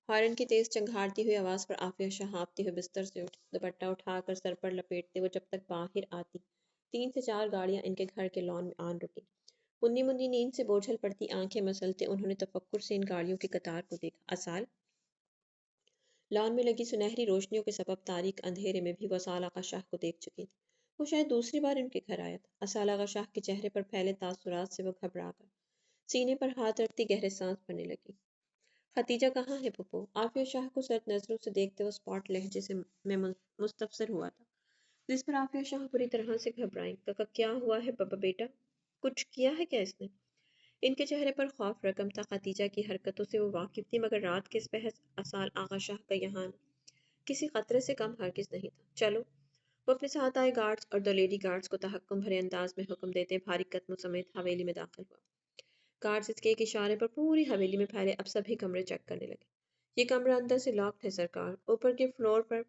ہارن کی تیز چنگھاڑتی ہوئی آواز پر عافیہ شاہ ہانپتی ہوئے بستر سے اٹھی۔ دوپٹہ اٹھا کر سر پر لپیٹتے وہ جب تک باہر آتی 3 سے 4 گاڑیاں ان کے گھر کے لان میں آن رکیں۔ مندی مندی نیند سے بوجھل پڑتی آنکھیں مسلتے انہوں نے تفکر سے ان گاڑیوں کی قطار کو دیکھا۔ اسال لان میں لگی سنہری روشنیوں کے سبب تاریک اندھیرے میں بھی وہ اسالہ کا شاہ کو دیکھ چکی تھی۔ وہ شاید دوسری بار ان کے گھر آیا تھا۔ اسالہ کا شاہ کے چہرے پر پھیلے تاثرات سے وہ گھبرا کر سینے پر ہاتھ رکھتی گہرے سانس بھرنے لگی۔ ختیجہ کہاں ہے پھپھو؟ عافیہ شاہ کو سرد نظروں سے دیکھتے وہ اسپاٹ لہجے سے میں مستفسر ہوا تھا، جس پر عافیہ شاہ بری طرح سے گھبرائیں۔ کیا ہوا ہے بابا بیٹا؟ کچھ کیا ہے کیا اس نے؟ ان کے چہرے پر خوف رقم تھا۔ ختیجہ کی حرکتوں سے وہ واقف تھی، مگر رات کے اس بحث اسال آغا شاہ کا یہاں کسی خطرے سے کم ہرگز نہیں تھا۔ چلو۔ وہ اپنے ساتھ آئے گارڈز اور 2 لیڈی گارڈز کو تحکم بھرے انداز میں حکم دیتے بھاری قدموں سمیت حویلی میں داخل ہوا۔ گارڈز اس کے ایک اشارے پر پوری حویلی میں پھیلے اب سبھی کمرے چیک کرنے لگے۔ یہ کمرہ اندر سے لاکڈ ہے سرکار۔ اوپر کے فلور پر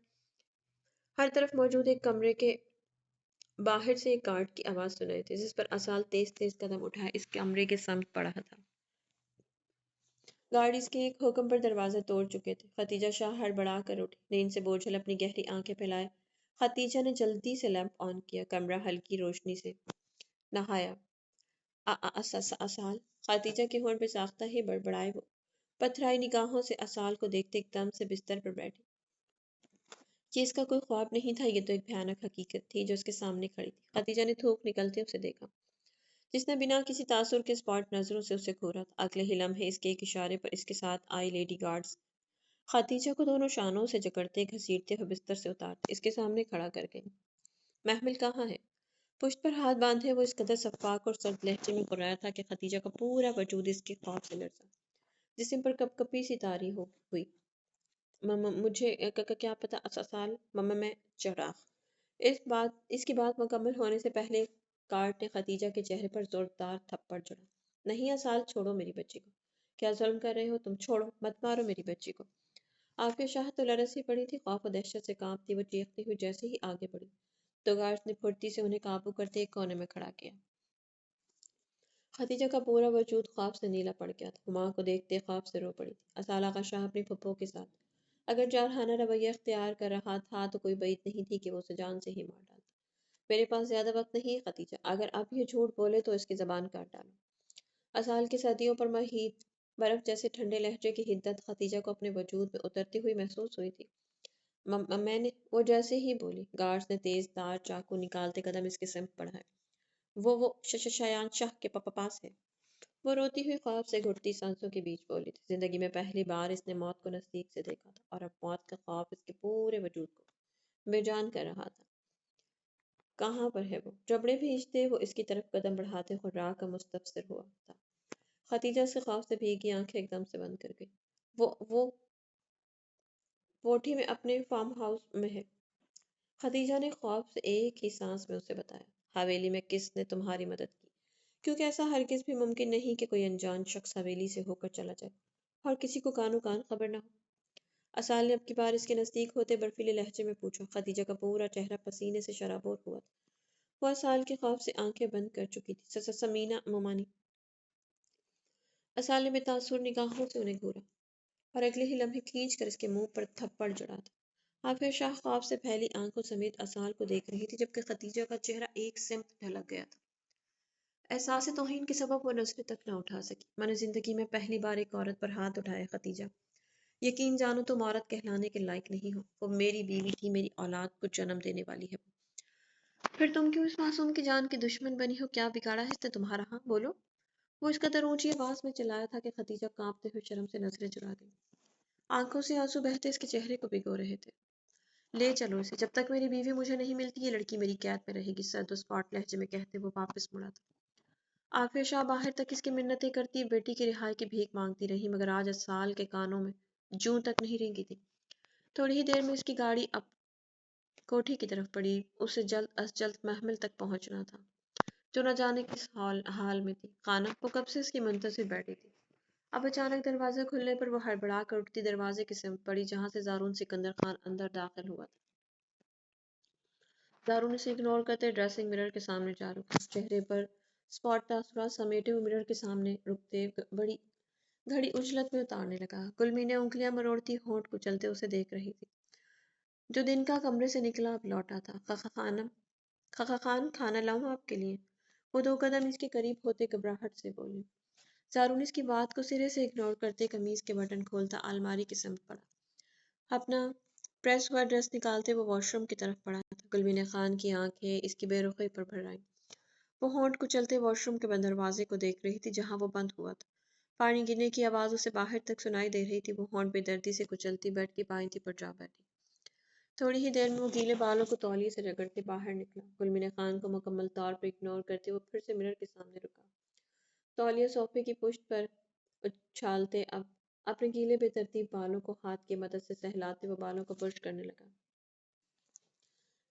ہر طرف موجود ایک کمرے کے باہر سے ایک گارڈ کی آواز سنائی تھی، جس پر اسال تیز تیز قدم اٹھائے اس کمرے کے سمت بڑھا تھا۔ گارڈ اس کے ایک حکم پر دروازہ توڑ چکے تھے۔ ختیجہ شاہ ہڑبڑا کر اٹھی، نیند سے بوجھل اپنی گہری آنکھیں پھیلائے ختیجہ نے جلدی سے لیمپ آن کیا، کمرہ ہلکی روشنی سے نہایا۔ اسال ختیجہ کے ہونٹ پہ ساختہ ہی بڑبڑائے وہ پتھرائی نگاہوں سے اسال کو دیکھتے ایک دم سے بستر پر بیٹھی۔ یہ اس کا کوئی خواب نہیں تھا، یہ تو ایک بھیانک حقیقت تھی جو اس کے سامنے کھڑی تھی۔ ختیجہ نے تھوک نکلتے اسے دیکھا، جس نے بنا کسی تاثر کے اسپاٹ نظروں سے اسے گھورا تھا۔ اگلے ہی لمحے اس کے ایک اشارے پر اس کے ساتھ آئی لیڈی گارڈز ختیجہ کو دونوں شانوں سے جکڑتے گھسیٹتے ہوئے بستر سے اتارتے اس کے سامنے کھڑا کر گئی۔ محمل کہاں ہے؟ پشت پر ہاتھ باندھے وہ اس قدر سفاک اور سرد لہجے میں کرایا تھا کہ ختیجہ کا پورا وجود اس کے خوف سے لرزا، جسم پر کپ کپی سی طاری ہوئی۔ مجھے کیا پتا اسال میں چراغ۔ اس کی بات مکمل ہونے سے پہلے کارٹ نے ختیجہ کے چہرے پر زوردار تھپڑ جڑا۔ نہیں اسال، چھوڑو میری بچی کو۔ کیا ظلم کر رہے ہو تم؟ چھوڑو، مت مارو میری بچی کو۔ عافیہ شاہ تو لرز ہی پڑی تھی، خوف و دہشت سے کانپتی وہ چیختی ہوئی جیسے ہی آگے بڑھی، تو گارڈز نے پھرتی سے انہیں قابو کرتے ایک کونے میں کھڑا کیا۔ ختیجہ کا پورا وجود خوف سے نیلا پڑ گیا تھا، ماں کو دیکھتے خوف سے رو پڑی تھی۔ اسالہ کا شاہ اپنی پھپھو کے ساتھ اگر جارحانہ رویہ اختیار کر رہا تھا تو کوئی بعید نہیں تھی کہ وہ اسے جان سے ہی مار ڈالتا۔ میرے پاس زیادہ وقت نہیں ہے ختیجہ، اگر اب یہ جھوٹ بولے تو اس کی زبان کاٹ ڈالو۔ اسال کے صدیوں پر محیط برف جیسے ٹھنڈے لہجے کی حدت ختیجہ کو اپنے وجود میں اترتی ہوئی محسوس ہوئی تھی۔ میں نے وہ جیسے ہی بولی، گارڈز نے تیز دار چاقو نکالتے قدم اس کے سمت بڑھائے۔ وہ شایان شاہ کے پاس ہے۔ وہ روتی ہوئی خواب سے گھٹتی سانسوں کے بیچ بولی تھی۔ زندگی میں پہلی بار اس نے موت کو نزدیک سے دیکھا تھا، اور اب موت کا خوف اس کے پورے وجود کو بے جان کر رہا تھا۔ کہاں پر ہے وہ؟ جبڑے بھیجتے وہ اس کی طرف قدم بڑھاتے خرا کا مستفسر ہوا تھا۔ ختیجہ سے خوف سے بھیگی آنکھیں ایک دم سے بند کر گئی۔ وہ پوٹھی میں اپنے فارم ہاؤس میں ہے، ختیجہ نے خوف سے ایک ہی سانس میں اسے بتایا۔ حویلی میں کس نے تمہاری مدد کی؟ کیونکہ ایسا ہرگز بھی ممکن نہیں کہ کوئی انجان شخص حویلی سے ہو کر چلا جائے اور کسی کو کانو کان خبر نہ ہو۔ اسال نے اب کی بار اس کے نزدیک ہوتے برفیلے لہجے میں پوچھا۔ ختیجہ کا پورا چہرہ پسینے سے شرابور ہوا تھا، وہ اسال کے خوف سے آنکھیں بند کر چکی تھی۔ سمینا مومانی۔ اسال نے بے تاثر نگاہوں سے انہیں گھورا اور اگلے ہی لمحے کھینچ کر اس کے منہ پر تھپڑ جڑا تھا۔ عافیہ شاہ خوف سے پھیلی آنکھوں سمیت اسال کو دیکھ رہی تھی، جبکہ ختیجہ کا چہرہ ایک سمت ڈھلک گیا تھا۔ احساس توہین کے سبب وہ نظریں تک نہ اٹھا سکی۔ میں نے زندگی میں پہلی بار ایک عورت پر ہاتھ اٹھایا ختیجہ، یقین جانو تم عورت کہلانے کے لائق نہیں ہو۔ وہ میری بیوی تھی، میری اولاد کو جنم دینے والی ہے وہ۔ پھر تم کیوں اس معصوم کی جان کی دشمن بنی ہو؟ کیا بگاڑا ہے اس نے تمہارا؟ ہاں بولو۔ وہ اس قدر اونچی آواز میں چلایا تھا کہ خدیجہ کانپتے ہوئے شرم سے نظریں چرا گئی۔ آنکھوں سے آنسو بہتے اس کے چہرے کو بھگو رہے تھے۔ لے چلو اسے، جب تک میری بیوی مجھے نہیں ملتی یہ لڑکی میری قید میں رہے گی، سرد و اسپاٹ لہجے میں کہتے وہ واپس مڑا تھا۔ عافیہ شاہ باہر تک اس کی منتیں کرتی، بیٹی کی رہائی کی بھیک مانگتی رہی، مگر آج اسال کے کانوں میں جوں تک نہیں رینگی تھی۔ تھوڑی ہی دیر میں اس کی گاڑی اب کوٹھی کی طرف پڑی۔ اسے جلد از جلد محمل تک پہنچنا تھا، جو نہ جانے کس حال میں تھی۔ خانہ وہ کب سے اس کی منتظر بیٹھی تھی۔ اب اچانک دروازہ کھلنے پر وہ ہڑبڑا کر اٹھتی، دروازے کی سمت پڑی جہاں سے زارون سکندر خان اندر داخل ہوا تھا۔ زارون اسے اگنور کرتے ڈریسنگ مرر کے سامنے جا رکا، چہرے پر اسپاٹ تاثرات سمیٹے ہوئے مرر کے سامنے رکتے بڑی گھڑی اجلت میں اتارنے لگا۔ کلمی نے انگلیاں مروڑتی ہونٹ کچلتے اسے دیکھ رہی تھی۔ جو دن کا کمرے سے نکلا اب لوٹا تھا۔ خاقہ خان، کھانا لاؤں آپ کے لیے؟ وہ دو قدم اس کے قریب ہوتے گھبراہٹ سے بولی۔ زارون اس کی بات کو سرے سے اگنور کرتے قمیض کے بٹن کھولتا الماری کی سمت پڑا۔ اپنا پریس ہوا ڈریس نکالتے وہ واش روم کی طرف بڑھا تھا۔ کلمی خان کی آنکھیں اس کی بے رخی پر بھر آئیں۔ وہ ہونٹ کچلتے واش روم کے بند دروازے کو دیکھ رہی تھی جہاں وہ بند ہوا تھا۔ پانی گرنے کی آواز اسے باہر تک سنائی دے رہی تھی۔ وہ ہونٹ بے دردی سے کچلتی بیڈ کی پائنتی پر جا بیٹھی۔ تھوڑی ہی دیر میں وہ گیلے بالوں کو تولیے سے رگڑتے باہر نکلا۔ کلمی خان کو مکمل طور پر اگنور کرتے وہ پھر سے مرر کے سامنے رکا۔ تولیہ صوفے کی پشت پر اچھالتے اپنے گیلے بے ترتیب بالوں کو ہاتھ کی مدد سے سہلاتے وہ بالوں کو برش کرنے لگا۔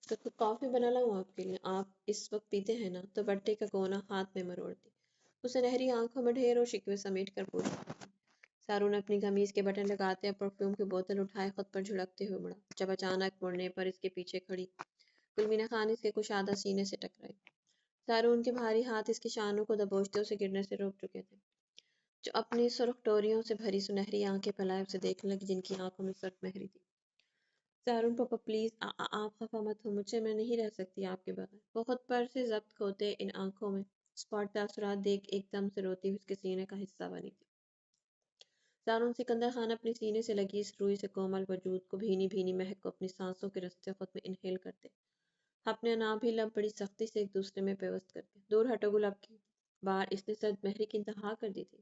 تو کافی بنا لاؤں آپ کے لیے؟ آپ اس وقت پیتے ہیں نا؟ تو بٹے کا کونا ہاتھ میں مروڑتی وہ سنہری آنکھوں میں ڈھیر و شکوے سمیٹ کر پوچھا۔ زارون اپنی قمیض کے بٹن لگاتے پرفیوم کی بوتل اٹھائے خود پر جھڑکتے ہوئے مڑا، جب اچانک مڑنے پر اس کے پیچھے کھڑی کلمی خان اس کے کشادہ سینے سے ٹکرائی۔ زارون کے بھاری ہاتھ اس کی شانوں کو دبوچتے اسے گرنے سے روک چکے تھے، جو اپنی سرخ ڈوریوں سے بھری سنہری آنکھیں پھیلائے اسے دیکھنے لگی جن کی آنکھوں میں سخت مہری تھی۔ زارون پاپا پلیز، آپ خفا مت ہو مجھ سے، میں نہیں رہ سکتی آپ کے بغیر۔ وہ خود پر سے ضبط کھوتے ان آنکھوں میں اسپاٹ تاثرات دیکھ ایک دم سے روتی ہوئی اس کے سینے کا حصہ بنی تھی۔ زارون سکندر خان اپنے سینے سے لگی اس روئی سے کومل وجود کو بھینی بھینی مہک کو اپنی سانسوں کے رستے خود میں انہیل کرتے، اپنے انابی لب بڑی سختی سے ایک دوسرے میں پیوست کرتے۔ دور ہٹو گلاب کی بار اس نے سرد مہری کی انتہا کر دی تھی۔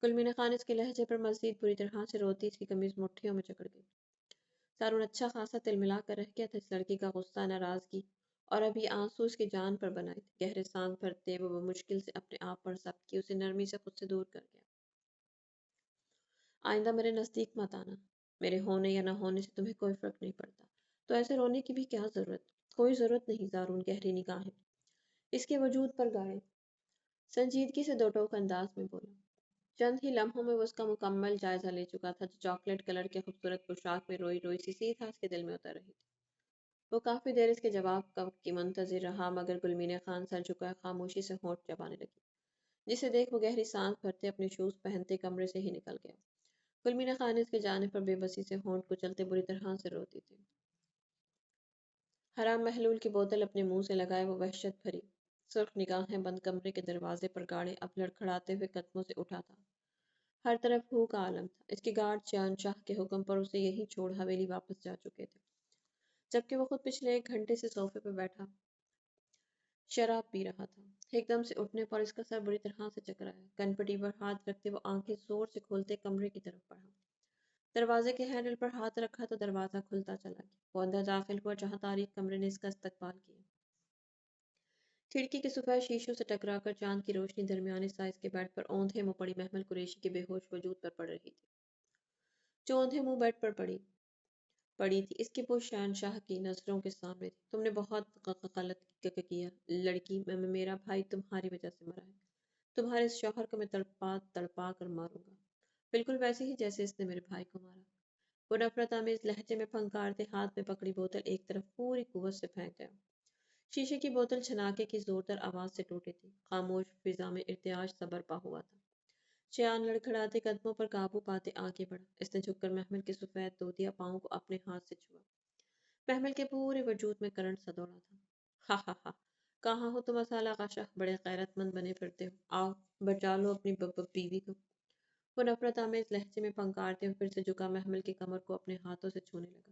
کلمی خان اس کے لہجے پر مزید بری طرح سے روتی اس کی قمیض مٹھیوں میں جکڑ گئی۔ زارون اچھا خاصا تل ملا کر رہ گیا تھا اس لڑکی کا غصہ، ناراضگی اور ابھی آنسو اس کی جان پر بنائے تھے۔ گہرے سانس بھرتے وہ مشکل سے اپنے آپ پر ضبط کی، اسے نرمی سے خود سے دور کر گیا۔ آئندہ میرے نزدیک مت آنا، میرے ہونے یا نہ ہونے سے تمہیں کوئی فرق نہیں پڑتا، تو ایسے رونے کی بھی کیا ضرورت؟ کوئی ضرورت نہیں۔ زارون گہری نگاہیں اس کے وجود پر گاڑے سنجیدگی سے دو ٹوک انداز میں بولا۔ چند ہی لمحوں میں وہ اس کا مکمل جائزہ لے چکا تھا، جو چاکلیٹ کلر کے خوبصورت پوشاک میں روئی روئی سی سیدھا اس کے دل میں اتر رہی تھی۔ وہ کافی دیر اس کے جواب کی منتظر رہا، مگر کلمی خان سر جھکائے خاموشی سے ہونٹ چبانے لگی، جسے دیکھ وہ گہری سانس بھرتے اپنے شوز پہنتے کمرے سے ہی نکل گیا۔ کلمی خان اس کے جانے پر بے بسی سے ہونٹ کچلتے بری طرح سے روتی تھی۔ حرام محلول کی بوتل اپنے منہ سے لگائے وہ وحشت بھری سرخ نگاہیں بند کمرے کے دروازے پر گاڑے اب لڑکھڑاتے ہوئے قدموں سے اٹھا تھا۔ ہر طرف ہو کا عالم تھا۔ اس کے گارڈ شہنشاہ کے حکم پر اسے یہیں چھوڑ حویلی واپس جا چکے تھے، جبکہ وہ خود پچھلے 1 گھنٹے سے صوفے پہ بیٹھا شراب پی رہا تھا۔ ایک دم سے اٹھنے پر اس کا سر بری طرح سے چکرایا۔ کن پٹی پر ہاتھ رکھتے وہ آنکھیں زور سے کھولتے کمرے کی طرف بڑھا۔ دروازے کے ہینڈل پر ہاتھ رکھا تو دروازہ کھلتا چلا گیا۔ وہ اندر داخل ہوا جہاں تاریک کمرے نے اس کا استقبال کیا۔ کھڑکی کے سفید شیشوں سے ٹکرا کر چاند کی روشنی درمیانی سائز کے بیڈ پر اوندھے منہ پڑی محمل قریشی کے بے ہوش وجود پر پڑ رہی تھی، جو اوندھے منہ بیڈ پر پڑی تھی۔ اس کی پشت شہنشاہ کی نظروں کے سامنے تھی۔ تم نے بہت غلط کیا لڑکی، میرا بھائی تمہاری وجہ سے مرا ہے۔ تمہارے اس شوہر کو میں تڑپا تڑپا کر ماروں گا، بالکل ویسے ہی جیسے اس نے میرے بھائی کو مارا۔ وہ نفرت آمیز لہجے میں پھنکارتے ہاتھ میں پکڑی بوتل ایک طرف پوری قوت سے پھینک گیا۔ شیشے کی بوتل چھناکے کی زوردار آواز سے ٹوٹی تھی۔ خاموش فضا میں ارتعاش سا برپا ہوا تھا۔ شیان لڑکھڑاتے قدموں پر قابو پاتے آگے بڑھا۔ اس نے جھک کر محمل کے سفید دودیا پاؤں کو اپنے ہاتھ سے چھوا۔ محمل کے پورے وجود میں کرنٹ سا دوڑا تھا۔ ہا ہا ہا، کہاں ہو تم اصالہ کا شاہ، بڑے غیرت مند بنے پھرتے ہو، آؤ بچا لو اپنی بیوی کو۔ وہ نفرت آمیز لہجے میں پھنکارتے ہوئے پھر سے جھکا محمل کی کمر کو اپنے ہاتھوں سے چھونے لگا۔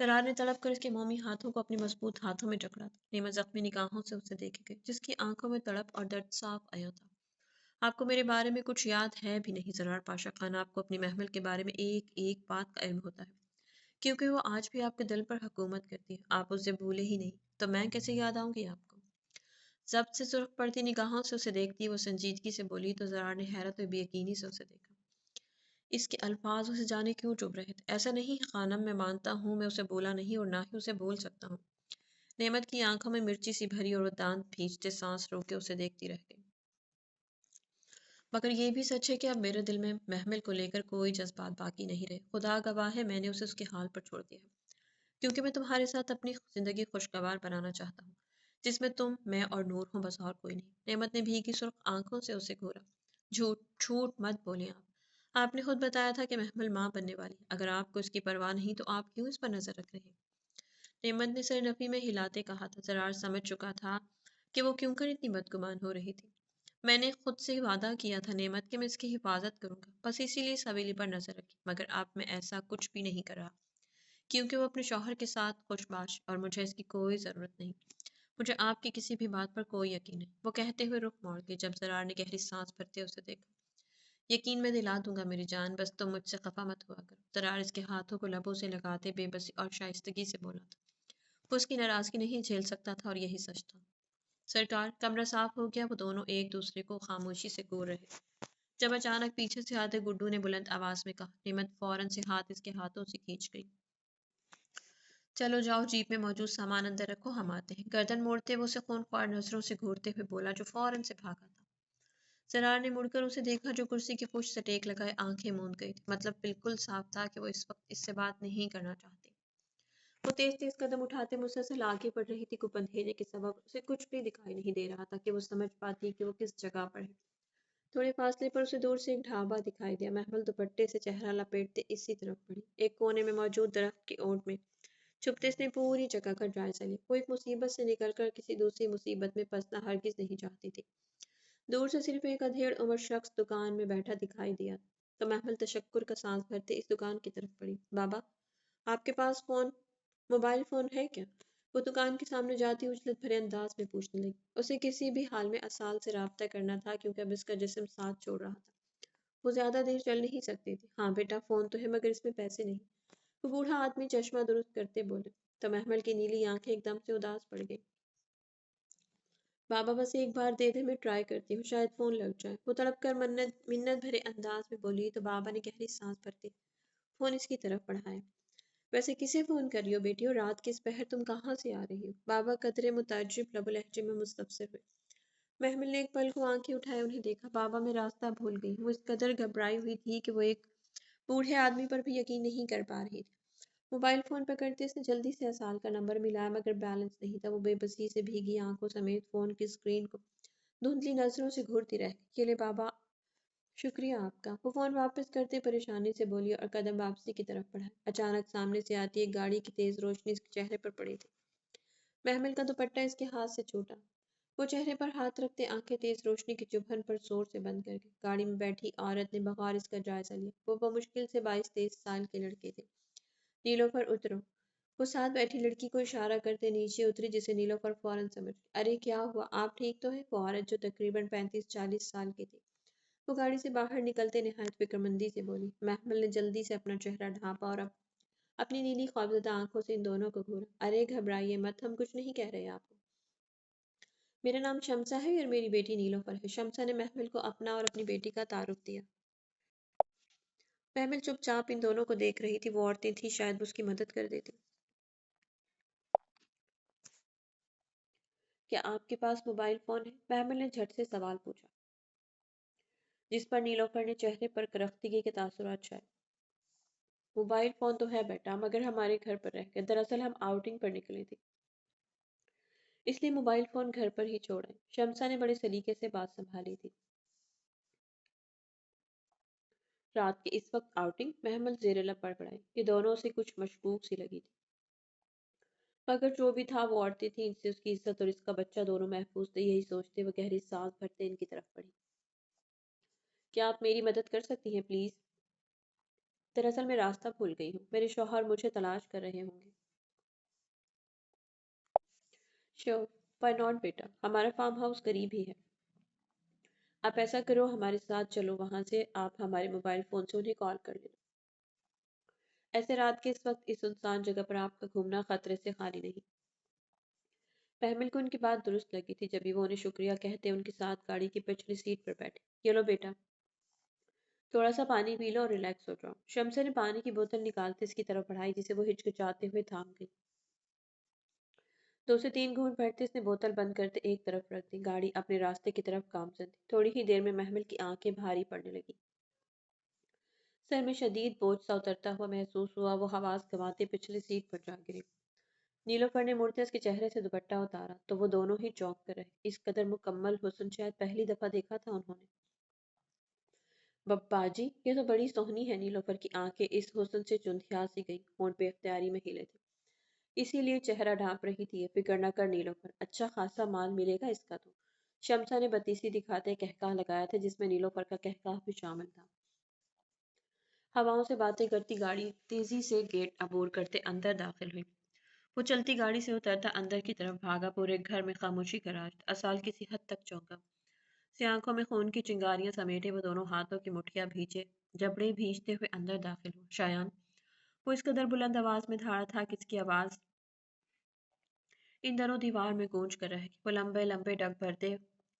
سرار نے تڑپ کر اس کے مومی ہاتھوں کو اپنے مضبوط ہاتھوں میں جکڑا تھا۔ نعمت زخمی نگاہوں سے اسے دیکھے گئی، جس کی آنکھوں میں تڑپ اور درد صاف آیا تھا۔ آپ کو میرے بارے میں کچھ یاد ہے بھی نہیں زرار پاشا خان، آپ کو اپنی محمل کے بارے میں ایک ایک بات کا علم ہوتا ہے، کیونکہ وہ آج بھی آپ کے دل پر حکومت کرتی ہے۔ آپ اسے بھولے ہی نہیں، تو میں کیسے یاد آؤں گی آپ کو؟ ضبط سے سرخ پڑتی نگاہوں سے اسے دیکھتی وہ سنجیدگی سے بولی تو زرار نے حیرت و بے یقینی سے اسے دیکھا۔ اس کے الفاظ اسے جانے کیوں چبھ رہے تھے۔ ایسا نہیں خانم، میں مانتا ہوں میں اسے بولا نہیں اور نہ ہی اسے بول سکتا ہوں۔ نعمت کی آنکھوں میں مرچی سی بھری اور وہ دانت بھینچتے سانس روکے اسے دیکھتی رہ گئی۔ مگر یہ بھی سچ ہے کہ اب میرے دل میں محمل کو لے کر کوئی جذبات باقی نہیں رہے۔ خدا گواہ ہے میں نے اسے اس کے حال پر چھوڑ دیا ہے، کیونکہ میں تمہارے ساتھ اپنی زندگی خوشگوار بنانا چاہتا ہوں، جس میں تم، میں اور نور ہوں، بس اور کوئی نہیں۔ نعمت نے بھیگی سرخ آنکھوں سے اسے گھورا۔ جھوٹ جھوٹ مت بولیں آپ نے خود بتایا تھا کہ محمل ماں بننے والی، اگر آپ کو اس کی پرواہ نہیں تو آپ کیوں اس پر نظر رکھ رہے ہیں؟ نعمت نے سر نفی میں ہلاتے کہا تھا۔ زرار سمجھ چکا تھا کہ وہ کیوں کر اتنی بدگمان ہو رہی تھی۔ میں نے خود سے وعدہ کیا تھا نعمت کہ میں اس کی حفاظت کروں گا، بس اسی لیے اس حویلی پر نظر رکھی، مگر اب میں ایسا کچھ بھی نہیں کر رہا، کیونکہ وہ اپنے شوہر کے ساتھ خوش باش اور مجھے اس کی کوئی ضرورت نہیں۔ مجھے آپ کی کسی بھی بات پر کوئی یقین نہیں، وہ کہتے ہوئے رخ موڑ گئی۔ جب زرار نے گہری سانس بھرتے اسے دیکھا، یقین میں دلا دوں گا میری جان، بس تم مجھ سے خفا مت ہوا کرو۔ زرار اس کے ہاتھوں کو لبوں سے لگاتے بے بسی اور شائستگی سے بولا تھا۔ وہ اس کی ناراضگی نہیں جھیل سکتا تھا اور یہی سچ تھا۔ سرکار، کمرہ صاف ہو گیا۔ وہ دونوں ایک دوسرے کو خاموشی سے گور رہے جب اچانک پیچھے سے آتے گڈو نے بلند آواز میں کہا۔ نعمت فوراً سے ہاتھ اس کے ہاتھوں سے کھینچ گئی۔ چلو جاؤ، جیپ میں موجود سامان اندر رکھو، ہم آتے ہیں۔ گردن موڑتے وہ اسے خونخوار نظروں سے گھورتے ہوئے بولا، جو فوراً سے بھاگا تھا۔ سرار نے مڑ کر اسے دیکھا جو کرسی کی پشت سے ٹیک لگائے آنکھیں موند گئی تھی۔ مطلب بالکل صاف تھا کہ وہ اس وقت اس سے بات نہیں کرنا چاہتی۔ وہ تیز تیز قدم اٹھاتے مسلسل آگے بڑھ رہی تھی۔ کچھ اندھیرے کے سبب اسے کچھ بھی دکھائی نہیں دے رہا تھا کہ وہ سمجھ پاتی کہ وہ کس جگہ پر ہے۔ تھوڑے فاصلے پر اسے دور سے ایک ڈھابا دکھائی دیا۔ محمل دوپٹے سے چہرہ لپیٹتے اسی طرف بڑھی۔ ایک کونے میں موجود درخت کی اونٹ میں چھپتے اس نے پوری جگہ کا جائزہ لیا۔ وہ ایک مصیبت سے نکل کر کسی دوسری مصیبت میں پھنسنا ہرگز نہیں چاہتی تھی۔ دور سے صرف ایک ادھیڑ عمر شخص دکان میں بیٹھا دکھائی دیا تو محمل تشکر کا سانس بھرتے اس دکان کی طرف بڑھی۔ بابا، آپ کے پاس موبائل فون ہے کیا؟ وہ دکان کے سامنے جاتی اجلت بھرے انداز میں پوچھنے لگی۔ اسے کسی بھی حال میں اسال سے رابطہ کرنا تھا، کیونکہ اب اس کا جسم ساتھ چھوڑ رہا تھا۔ وہ زیادہ دیر چل نہیں سکتی تھی۔ ہاں بیٹا، فون تو ہے مگر اس میں پیسے نہیں، وہ بوڑھا آدمی چشمہ درست کرتے بولے تو محمل کی نیلی آنکھیں ایک دم سے اداس پڑ گئی۔ بابا بس ایک بار دے دے، میں ٹرائی کرتی ہوں، شاید فون لگ جائے، وہ تڑپ کر منت بھرے انداز میں بولی تو بابا نے گہری سانس بھرتے فون اس کی طرف بڑھایا۔ ویسے کسے فون کر رہی ہو بیٹی، اور رات کے اس پہر تم کہاں سے آ رہی ہو؟ بابا قدرے متعجب لب و لہجے میں مستفسر ہوئے۔ محمل نے ایک پل کو آنکھیں اٹھائے انہیں دیکھا۔ بابا، میں راستہ بھول گئی۔ وہ اس قدر گھبرائی ہوئی تھی کہ وہ ایک بوڑھے آدمی پر بھی یقین نہیں کر پا رہی تھی۔ موبائل فون پکڑتے اس نے جلدی سے اسال کا نمبر ملایا، مگر بیلنس نہیں تھا۔ وہ بے بسی سے بھیگی آنکھوں سمیت فون کی اسکرین کو دھندلی نظروں سے گھورتی رہ گئی۔ یہ لے بابا، شکریہ آپ کا، وہ فون واپس کرتے پریشانی سے بولی اور قدم واپسی کی طرف بڑھا۔ اچانک سامنے سے آتی ایک گاڑی کی تیز روشنی اس کے چہرے پر پڑی تھی۔ محمل کا دوپٹہ اس کے ہاتھ سے چھوٹا۔ وہ چہرے پر ہاتھ رکھتے آنکھیں تیز روشنی کی چبھن پر زور سے بند کر گئی۔ گاڑی میں بیٹھی عورت نے بغور اس کا جائزہ لیا۔ وہ بمشکل سے 22-23 سال کے لڑکے تھے۔ نیلوفر اترو، وہ ساتھ بیٹھی لڑکی کو اشارہ کرتے نیچے اتری، جسے نیلوفر فوراً سمجھ گئی۔ ارے کیا ہوا، آپ ٹھیک تو ہیں؟ وہ عورت جو تقریباً 35-40 سال کی تھی، وہ گاڑی سے باہر نکلتے نہایت فکرمندی سے بولی۔ محمل نے جلدی سے اپنا چہرہ ڈھانپا اور اپنی نیلی خوابزدہ آنکھوں سے ان دونوں کو گھورا۔ ارے گھبرائیے مت، ہم کچھ نہیں کہہ رہے آپ کو۔ میرا نام شمسا ہے اور میری بیٹی نیلوفر ہے۔ شمسا نے محمل کو اپنا اور اپنی بیٹی کا تعارف دیا۔ محمل چپ چاپ ان دونوں کو دیکھ رہی تھی۔ وہ عورتیں تھیں، شاید وہ اس کی مدد کر دیتی۔ کیا آپ کے پاس موبائل فون ہے؟ محمل نے جھٹ سے سوال پوچھا، جس پر نیلوفر نے چہرے پر کرختگی کے تاثرات چھائے۔ موبائل فون تو ہے بیٹا، مگر ہمارے گھر پر رہ گئے، دراصل ہم آؤٹنگ پر نکلے تھے، اس لیے موبائل فون گھر پر ہی چھوڑ آئے۔ شمسا نے بڑے سلیقے سے بات سنبھالی تھی۔ رات کے اس وقت آؤٹنگ؟ محمل زیر لب بڑبڑائی۔ یہ دونوں اسے کچھ مشکوک سی لگی تھی، مگر جو بھی تھا وہ عورتیں تھیں، ان سے اس کی عزت اور اس کا بچہ دونوں محفوظ تھے، یہی سوچتے وہ گہری سانس بھرتے ان کی طرف بڑھی۔ کیا آپ میری مدد کر سکتی ہیں پلیز؟ دراصل میں راستہ بھول گئی ہوں، میرے شوہر مجھے تلاش کر رہے ہوں گے۔ شور وائی ناٹ بیٹا، ہمارا فارم ہاؤس قریب ہی ہے۔ آپ ایسا کرو ہمارے ساتھ چلو، وہاں سے آپ ہمارے موبائل فون سے انہیں کال کر لینا۔ ایسے رات کے اس وقت اس سنسان جگہ پر آپ کا گھومنا خطرے سے خالی نہیں۔ محمل کو ان کی بات درست لگی تھی، جبھی وہ انہیں شکریہ کہتے ان کے ساتھ گاڑی کی پچھلی سیٹ پر بیٹھے۔ یہ لو بیٹا، تھوڑا سا پانی پی لو اور ریلیکس ہو جاؤ۔ شمسا نے پانی کی بوتل نکالتے اس کی طرف بڑھائی، جسے وہ ہچکچاتے ہوئے تھام گئی۔ 2 سے 3 گھونٹ بھرتے اس نے بوتل بند کرتے ایک طرف رکھ دی۔ گاڑی اپنے راستے کی طرف گامزن تھی۔ تھوڑی ہی دیر میں محمل کی آنکھیں بھاری پڑنے لگی۔ سر میں شدید بوجھ سا اترتا ہوا محسوس ہوا۔ وہ حواس گنواتے پچھلی سیٹ پر جا گرے۔ نیلوفر نے مڑتے اس کے چہرے سے دوپٹہ اتارا تو وہ دونوں ہی چونک کر رہے۔ اس قدر مکمل حسن شاید پہلی دفعہ دیکھا تھا انہوں نے۔ بابا جی، یہ تو بڑی سہنی ہے۔ نیلوفر کی آنکھیں اس حسن سے چندھیا سی گئی، ہونٹ بے اختیاری میں ہلے تھے، اسی لیے چہرہ ڈھانپ رہی تھی۔ فکر نہ کر نیلوفر، اچھا خاصا مال ملے گا اس کا تو۔ شمسا نے بتیسی دکھاتے کہکہا لگایا تھا، جس میں نیلوفر کا کہکہا بھی شامل تھا۔ ہواؤں سے باتیں کرتی گاڑی تیزی سے گیٹ عبور کرتے اندر داخل ہوئی۔ وہ چلتی گاڑی سے اترتا اندر کی طرف بھاگا۔ پورے گھر میں خاموشی کا راج تھا۔ اسال کسی حد تک چونکا۔ سی آنکھوں میں خون کی چنگاریاں سمیٹے وہ دونوں ہاتھوں کی مٹھیاں بھیجے جبڑے بھیجتے ہوئے اندر داخل ہوا۔ شایان، وہ اس قدر بلند آواز میں دھاڑا تھا کہ اس کی آواز ان دنوں دیوار میں گونج کر رہ گئی۔ وہ لمبے لمبے ڈگ بھرتے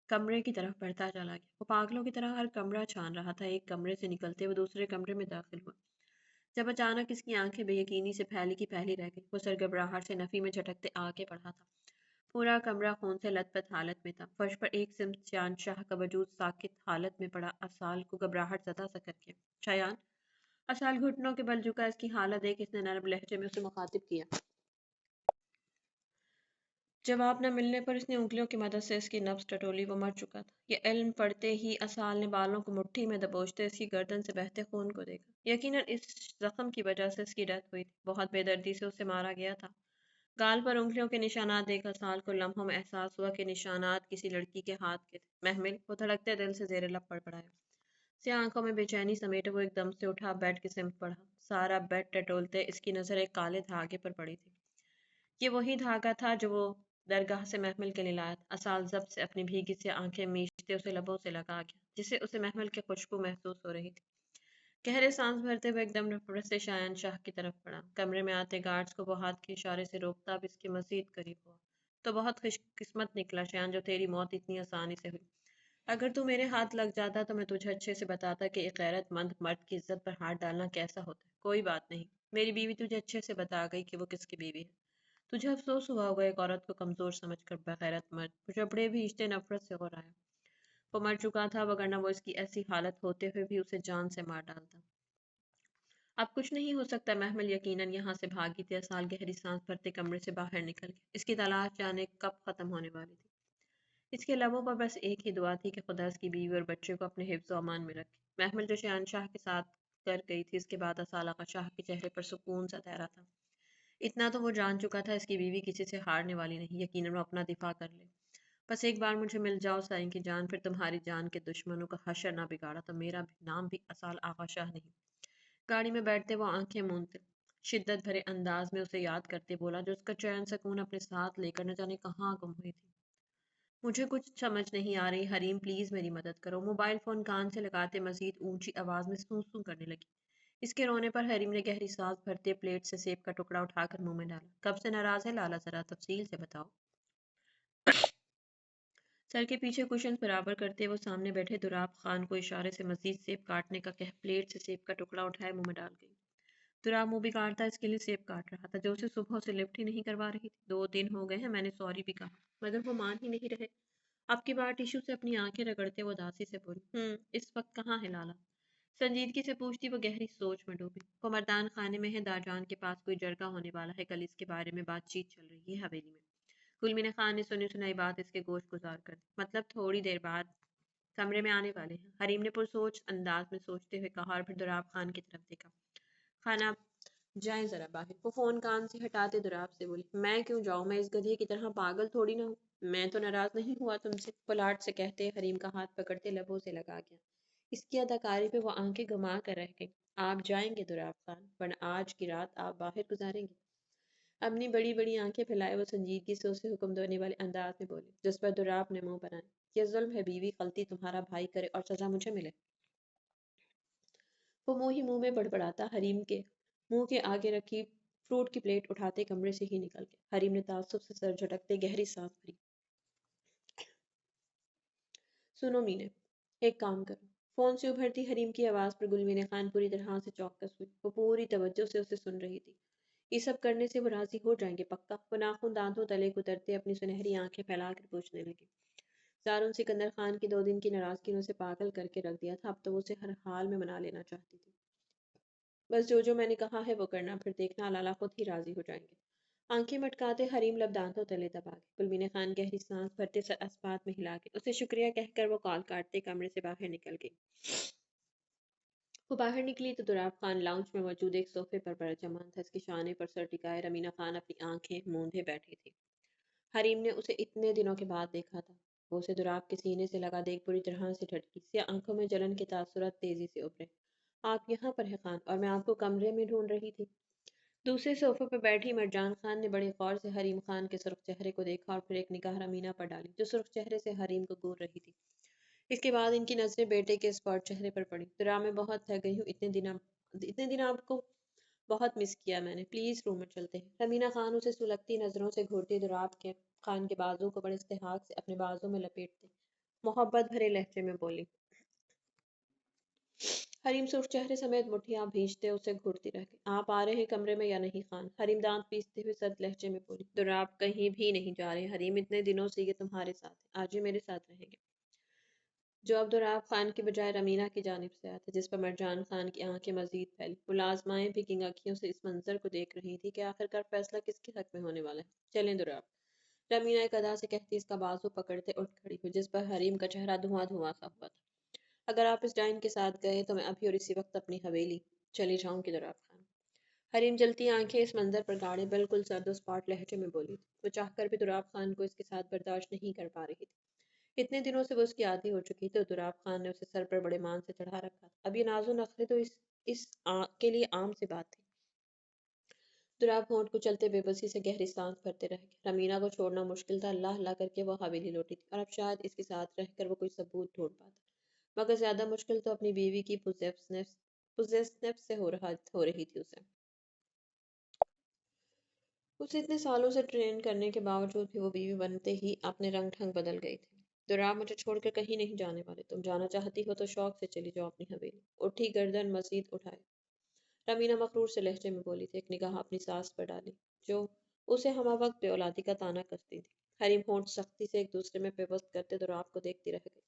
کمرے کی طرف بڑھتا چلا گیا۔ وہ پاگلوں کی طرح ہر کمرہ چھان رہا تھا۔ ایک کمرے سے نکلتے وہ دوسرے کمرے میں داخل ہوا، جب اچانک اس کی آنکھیں بے یقینی سے پھیلی کی پھیلی رہ گئی۔ وہ سرگھبراہٹ سے نفی میں جھٹکتے آگے بڑھا تھا۔ پورا کمرہ خون سے لت پت حالت میں تھا۔ فرش پر ایک سمت شہنشاہ کا وجود ساکت حالت میں پڑا اسال کو گھبراہٹ زدہ سا کر کے۔ شایان، اسال گھٹنوں کے بل جھکا۔ اس کی حالت دیکھ اس نے نرم لہجے میں اسے مخاطب کیا۔ جواب نہ ملنے پر اس نے انگلیوں کی مدد سے اس کی نبض ٹٹولی۔ وہ مر چکا تھا۔ یہ علم پڑتے ہی اسال نے بالوں کو مٹھی میں دبوچتے اس کی گردن سے بہتے خون کو دیکھا۔ یقیناً اس زخم کی وجہ سے اس کی ڈیتھ ہوئی تھی۔ بہت بے دردی سے اسے مارا گیا تھا۔ گال پر انگلیوں کے نشانات دیکھ اسال کو لمحوں میں احساس ہوا کہ نشانات کسی لڑکی کے ہاتھ کے تھے۔ محمل، وہ دھڑکتے دل سے زیر لب پڑپڑایا۔ سیاہ آنکھوں میں بے چینی سمیٹے وہ ایک دم سے اٹھا، بیڈ کی سمت بڑھا۔ سارا بیڈ ٹٹولتے اس کی نظر ایک کالے دھاگے پر پڑی تھی۔ یہ وہی دھاگا تھا جو وہ درگاہ سے محمل کے لیے لایا تھا۔ اسال ضبط سے اپنی بھیگی سی آنکھیں میچتے اسے لبوں سے لگا گیا، جسے اسے محمل کی خوشبو محسوس ہو رہی تھی۔ گہرے سانس بھرتے ہوئے ایک دم نفرت سے شایان شاہ کی طرف بڑھا۔ کمرے میں آتے گارڈز کو وہ ہاتھ کے اشارے سے روکتا، اب اس کے مزید قریب ہوا۔ تو بہت خوش قسمت نکلا شایان، جو تیری موت اتنی آسانی سے ہوئی۔ اگر تو میرے ہاتھ لگ جاتا تو میں تجھے اچھے سے بتاتا کہ ایک غیرت مند مرد کی عزت پر ہاتھ ڈالنا کیسا ہوتا ہے۔ کوئی بات نہیں، میری بیوی تجھے اچھے سے بتا گئی کہ وہ کس کی بیوی ہے۔ تجھے افسوس ہوا ہوگا ایک عورت کو کمزور سمجھ کر۔ بغیرت مرد، جبڑے بھیجتے نفرت سے ہو رہا ہے۔ وہ مر چکا تھا، وگرنہ وہ اس کی ایسی حالت ہوتے ہوئے بھی اسے جان سے مار ڈالتا۔ اب کچھ نہیں ہو سکتا۔ محمل یقیناً یہاں سے بھاگی تھی۔ اسال گہری سانس بھرتے کمرے سے باہر نکل گئی۔ اس کی تلاش جانے کب ختم ہونے والی تھی۔ اس کے لبوں پر بس ایک ہی دعا تھی کہ خدا اس کی بیوی اور بچے کو اپنے حفظ و امان میں رکھے۔ محمل جو شایان شاہ کے ساتھ کر گئی تھی، اس کے بعد اسال آغا شاہ کے چہرے پر سکون سا ٹھہرا تھا۔ اتنا تو وہ جان چکا تھا، اس کی بیوی کسی سے ہارنے والی نہیں، یقیناً وہ اپنا دفاع کر لے۔ بس ایک بار مجھے مل جاؤ سائیں کی جان، پھر تمہاری جان کے دشمنوں کا حشر نہ بگاڑا تو میرا نام بھی اسال آغا شاہ نہیں۔ گاڑی میں بیٹھتے وہ آنکھیں موندتے شدت بھرے انداز میں اسے یاد کرتے بولا، جو اس کا چین سکون اپنے ساتھ لے کر نہ جانے کہاں گم ہوئی تھی۔ مجھے کچھ سمجھ نہیں آ رہی حریم، پلیز میری مدد کرو۔ موبائل فون کان سے لگاتے مزید اونچی آواز میں سوں سوں کرنے لگی۔ اس کے رونے پر حریم نے گہری سانس بھرتے پلیٹ سے سیب کا ٹکڑا اٹھا کر منہ میں ڈالا۔ کب سے ناراض ہے لالا، ذرا تفصیل سے بتاؤ۔ سر کے پیچھے کشن برابر کرتے وہ سامنے بیٹھے دراب خان کو اشارے سے مزید سیب کاٹنے کا کہہ پلیٹ سے سیب کا ٹکڑا اٹھائے منہ میں ڈال گئی۔ دراب منہ بگاڑتا اس کے لیے سیب کاٹ رہا تھا، جو اسے صبح سے لفٹ ہی نہیں کروا رہی تھی۔ 2 دن ہو گئے ہیں، میں نے سوری بھی کہا، مگر وہ مان ہی نہیں رہے۔ اب کی بار ٹیشو سے اپنی آنکھیں رگڑتے وہ اداسی سے بولی، اس وقت کہاں ہے لالا؟ سنجیدگی سے پوچھتی وہ گہری سوچ میں ڈوبی۔ وہ مردان خانے میں ہے، داجان کے پاس کوئی جرگہ ہونے والا ہے، کل اس کے بارے میں بات چیت چل رہی ہے حویلی میں۔ گلمین خان نے سنی سنائی بات اس کے گوش گزار کر دی۔ مطلب تھوڑی دیر بعد کمرے میں آنے والے ہیں؟ حریم نے پرسوچ انداز میں سوچتے ہوئے کہا اور پھر دراب خان کی طرف دیکھا۔ خانہ جائیں ذرا باہر۔ وہ فون کان سے ہٹاتے دراب سے بولی، میں کیوں جاؤں؟ میں اس گدھے کی طرح پاگل تھوڑی نہ ہوں۔ میں تو ناراض نہیں ہوا تم سے، پلاٹ سے کہتے حریم کا ہاتھ پکڑتے لبوں سے لگا گیا۔ اس کی اداکاری پہ وہ آنکھیں گما کر رہ گئی۔ آپ جائیں گے دراب خان، ورنہ آج کی رات آپ باہر گزاریں گے؟ اپنی بڑی بڑی آنکھیں پھیلائے وہ سنجیدگی سے اسے حکم دینے والے انداز میں بولی، جس پر دراپ نے منہ بنایا۔ یہ ظلم ہے بیوی، غلطی تمہارا بھائی کرے اور سزا مجھے ملے۔ وہ منہ ہی منہ میں بڑبڑاتا حریم کے منہ کے آگے رکھی فروٹ کی پلیٹ اٹھاتے کمرے سے ہی نکل گیا۔ حریم نے تعصب سے سر جھٹکتے گہری سانس بھری۔ سنو مینے، ایک کام کرو۔ فون سے ابھرتی حریم کی آواز پر گلوین خان پوری طرح سے چوکس ہوئی۔ وہ پوری توجہ سے اسے سن رہی تھی۔ یہ سب کرنے سے وہ راضی ہو جائیں گے پکا؟ وہ ناخن دانتوں تلے کترتے اپنی سنہری آنکھیں پھیلا کر پوچھنے لگی۔ زارون سکندر خان کی 2 دن کی ناراضگی نے اسے پاگل کر کے رکھ دیا تھا، اب تو وہ اسے ہر حال میں منا لینا چاہتی تھی۔ بس جو میں نے کہا ہے وہ کرنا، پھر دیکھنا لالا خود ہی راضی ہو جائیں گے۔ آنکھیں مٹکاتے حریم لب دانتوں تلے دبا گئے۔ گلبین خان گہری سانس بھرتے سر اسبات میں ہلا کے اسے شکریہ کہہ کر وہ کال کاٹتے کمرے سے باہر نکل گئی۔ وہ باہر نکلی تو دوراب خان لاؤنج میں موجود ایک صوفے پر برجمان تھا۔ اس کے شانے پر سر ٹکائے رمینہ خان اپنی آنکھیں موندے بیٹھی تھی۔ حریم نے اسے اتنے دنوں کے بعد دیکھا تھا۔ وہ اسے دوراب کے سینے سے لگا دیکھ بری طرح سے ڈھٹکی۔ سیاہ آنکھوں میں جلن کے تاثرات تیزی سے ابھرے۔ آپ یہاں پر ہیں خان، اور میں آپ کو کمرے میں ڈھونڈ رہی تھی۔ دوسرے صوفے پر بیٹھی مرجان خان نے بڑے غور سے حریم خان کے سرخ چہرے کو دیکھا اور پھر ایک نگاہ رمینہ پر ڈالی جو سرخ چہرے سے حریم کو گور رہی تھی۔ اس کے بعد ان کی نظریں بیٹے کے اسپاٹ چہرے پر پڑی۔ ذرا میں بہت تھک گئی ہوں، اتنے دن آپ کو بہت مس کیا میں نے، پلیز روم میں چلتے ہیں۔ رمینہ خان اسے سلگتی نظروں سے گھورتی دوراب کے خان کے بازو کو بڑے استحقاق سے اپنے بازو میں لپیٹتے محبت بھرے لہجے میں بولی۔ حریم سرخ چہرے سمیت مٹھیاں بھیجتے اسے گھورتی رہ گئی۔ آپ آ رہے ہیں کمرے میں یا نہیں خان؟ حریم دانت پیستے ہوئے سرد لہجے میں بولی۔ دوراب کہیں بھی نہیں جا رہے حریم، اتنے دنوں سے یہ تمہارے ساتھ ہے، آج یہ میرے ساتھ رہیں گے۔ جو اب دوراب خان کی بجائے رمینہ کی جانب سے آیا تھا، جس پر مرجان خان کی آنکھیں مزید پھیلی۔ ملازمائیں بھی کنگ آنکھیوں سے اس منظر کو دیکھ رہی تھی کہ آخرکار فیصلہ کس کے حق میں ہونے والا ہے۔ چلیں دوراب، رمینہ ایک ادا سے کہتی اس کا بازو پکڑتے اٹھ کھڑی ہوئی، جس پر حریم کا چہرہ دھواں دھواں سا ہوا تھا۔ اگر آپ اس ڈائن کے ساتھ گئے تو میں ابھی اور اسی وقت اپنی حویلی چلی جاؤں گی دوراب خان۔ حریم جلتی آنکھیں اس منظر پر گاڑے بالکل سرد و سپاٹ لہجے میں بولی تھی۔ وہ چاہ کر بھی دوراب خان کو اس کے ساتھ برداشت نہیں کر پا رہی تھی۔ اتنے دنوں سے وہ اس کی عادی ہو چکی تھی اور دوراب خان نے اسے سر پر بڑے مان سے چڑھا رکھا تھا۔ اب یہ ناز و نخرے تو اس کے لیے عام سی بات تھی۔ دوراب ہونٹ کو چلتے بے بسی سے گہری سانس بھرتے رہ گئے۔ رمینہ کو چھوڑنا مشکل تھا، اللہ اللہ کر کے وہ حویلی لوٹی تھی، اور اب شاید اس کے ساتھ رہ کر وہ کوئی ثبوت ڈھونڈ پاتا، مگر زیادہ مشکل تو اپنی بیوی کی پوزیسنیس سے ہو رہی تھی اسے اتنے سالوں سے ٹرین کرنے کے باوجود بھی وہ بیوی بنتے ہی اپنے رنگ ڈھنگ بدل گئی تھی۔ دوراب مجھے چھوڑ کر کہیں نہیں جانے والے، تم جانا چاہتی ہو تو شوق سے چلی جاؤ اپنی حویلی۔ اٹھی گردن مزید اٹھائے رمینہ مغرور سے لہجے میں بولی تھی، ایک نگاہ اپنی ساس پر ڈالی جو اسے ہمہ وقت بے اولادی کا طعنہ کستی تھی۔ حریم ہونٹ سختی سے ایک دوسرے میں پیوست کرتے دوراب کو دیکھتی رہ گئی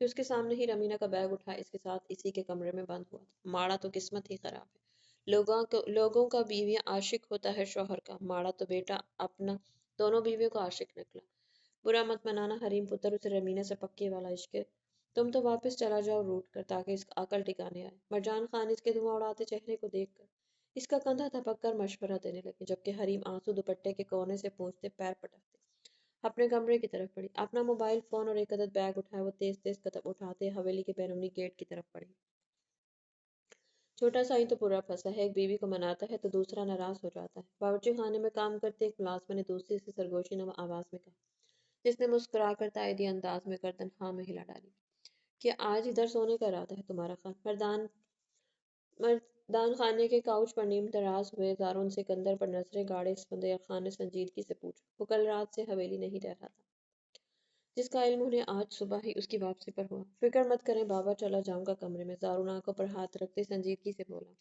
کہ اس کے سامنے ہی رمینہ کا بیگ اٹھا اس کے ساتھ اسی کے کمرے میں بند ہوا تھا۔ ماڑا تو قسمت ہی خراب ہے، لوگوں کا بیویاں عاشق ہوتا ہے شوہر کا، ماڑا تو بیٹا اپنا دونوں بیویوں کا عاشق نکلا۔ برا مت منانا حریم پتر، اسے رمینہ سے پکے والا عشق ہے، تم تو واپس چلا جاؤ روٹ کر تاکہ اس کا عقل ٹھکانے آئے۔ مرجان خان اس کے دھواں اڑاتے چہرے کو دیکھ کر اس کا کندھا تھپک کر مشورہ دینے لگے، جبکہ حریم آنسو دوپٹے کے کونے سے پونچھتے پیر پٹکتے اپنے کمرے کی طرف بڑھی۔ اپنا موبائل فون اور ایک عدد بیگ اٹھائے وہ تیز تیز قدم اٹھاتے حویلی کے بیرونی گیٹ کی طرف بڑھی۔ چھوٹا سا ہی تو پورا پھنسا ہے، ایک بیوی کو مناتا ہے تو دوسرا ناراض ہو جاتا ہے، باورچی خانے میں کام کرتے ایک ملازمہ نے دوسری سے سرگوشی نما آواز میں کہا، جس نے مسکرا کر تائیدی انداز میں گردن ہاں میں ہلا ڈالی۔ کیا آج ادھر سونے کا ارادہ ہے تمہارا خان؟ مردان خانے کے کاؤچ پر نیم دراز ہوئے زارون سکندر پر نظریں گاڑے اسفندیار خان نے سنجیدگی سے پوچھا۔ وہ کل رات سے حویلی نہیں رہ رہا تھا، جس کا علم انہیں آج صبح ہی اس کی واپسی پر ہوا۔ فکر مت کریں بابا، چلا جاؤں گا کمرے میں، زارون آنکھوں پر ہاتھ رکھتے سنجیدگی سے بولا۔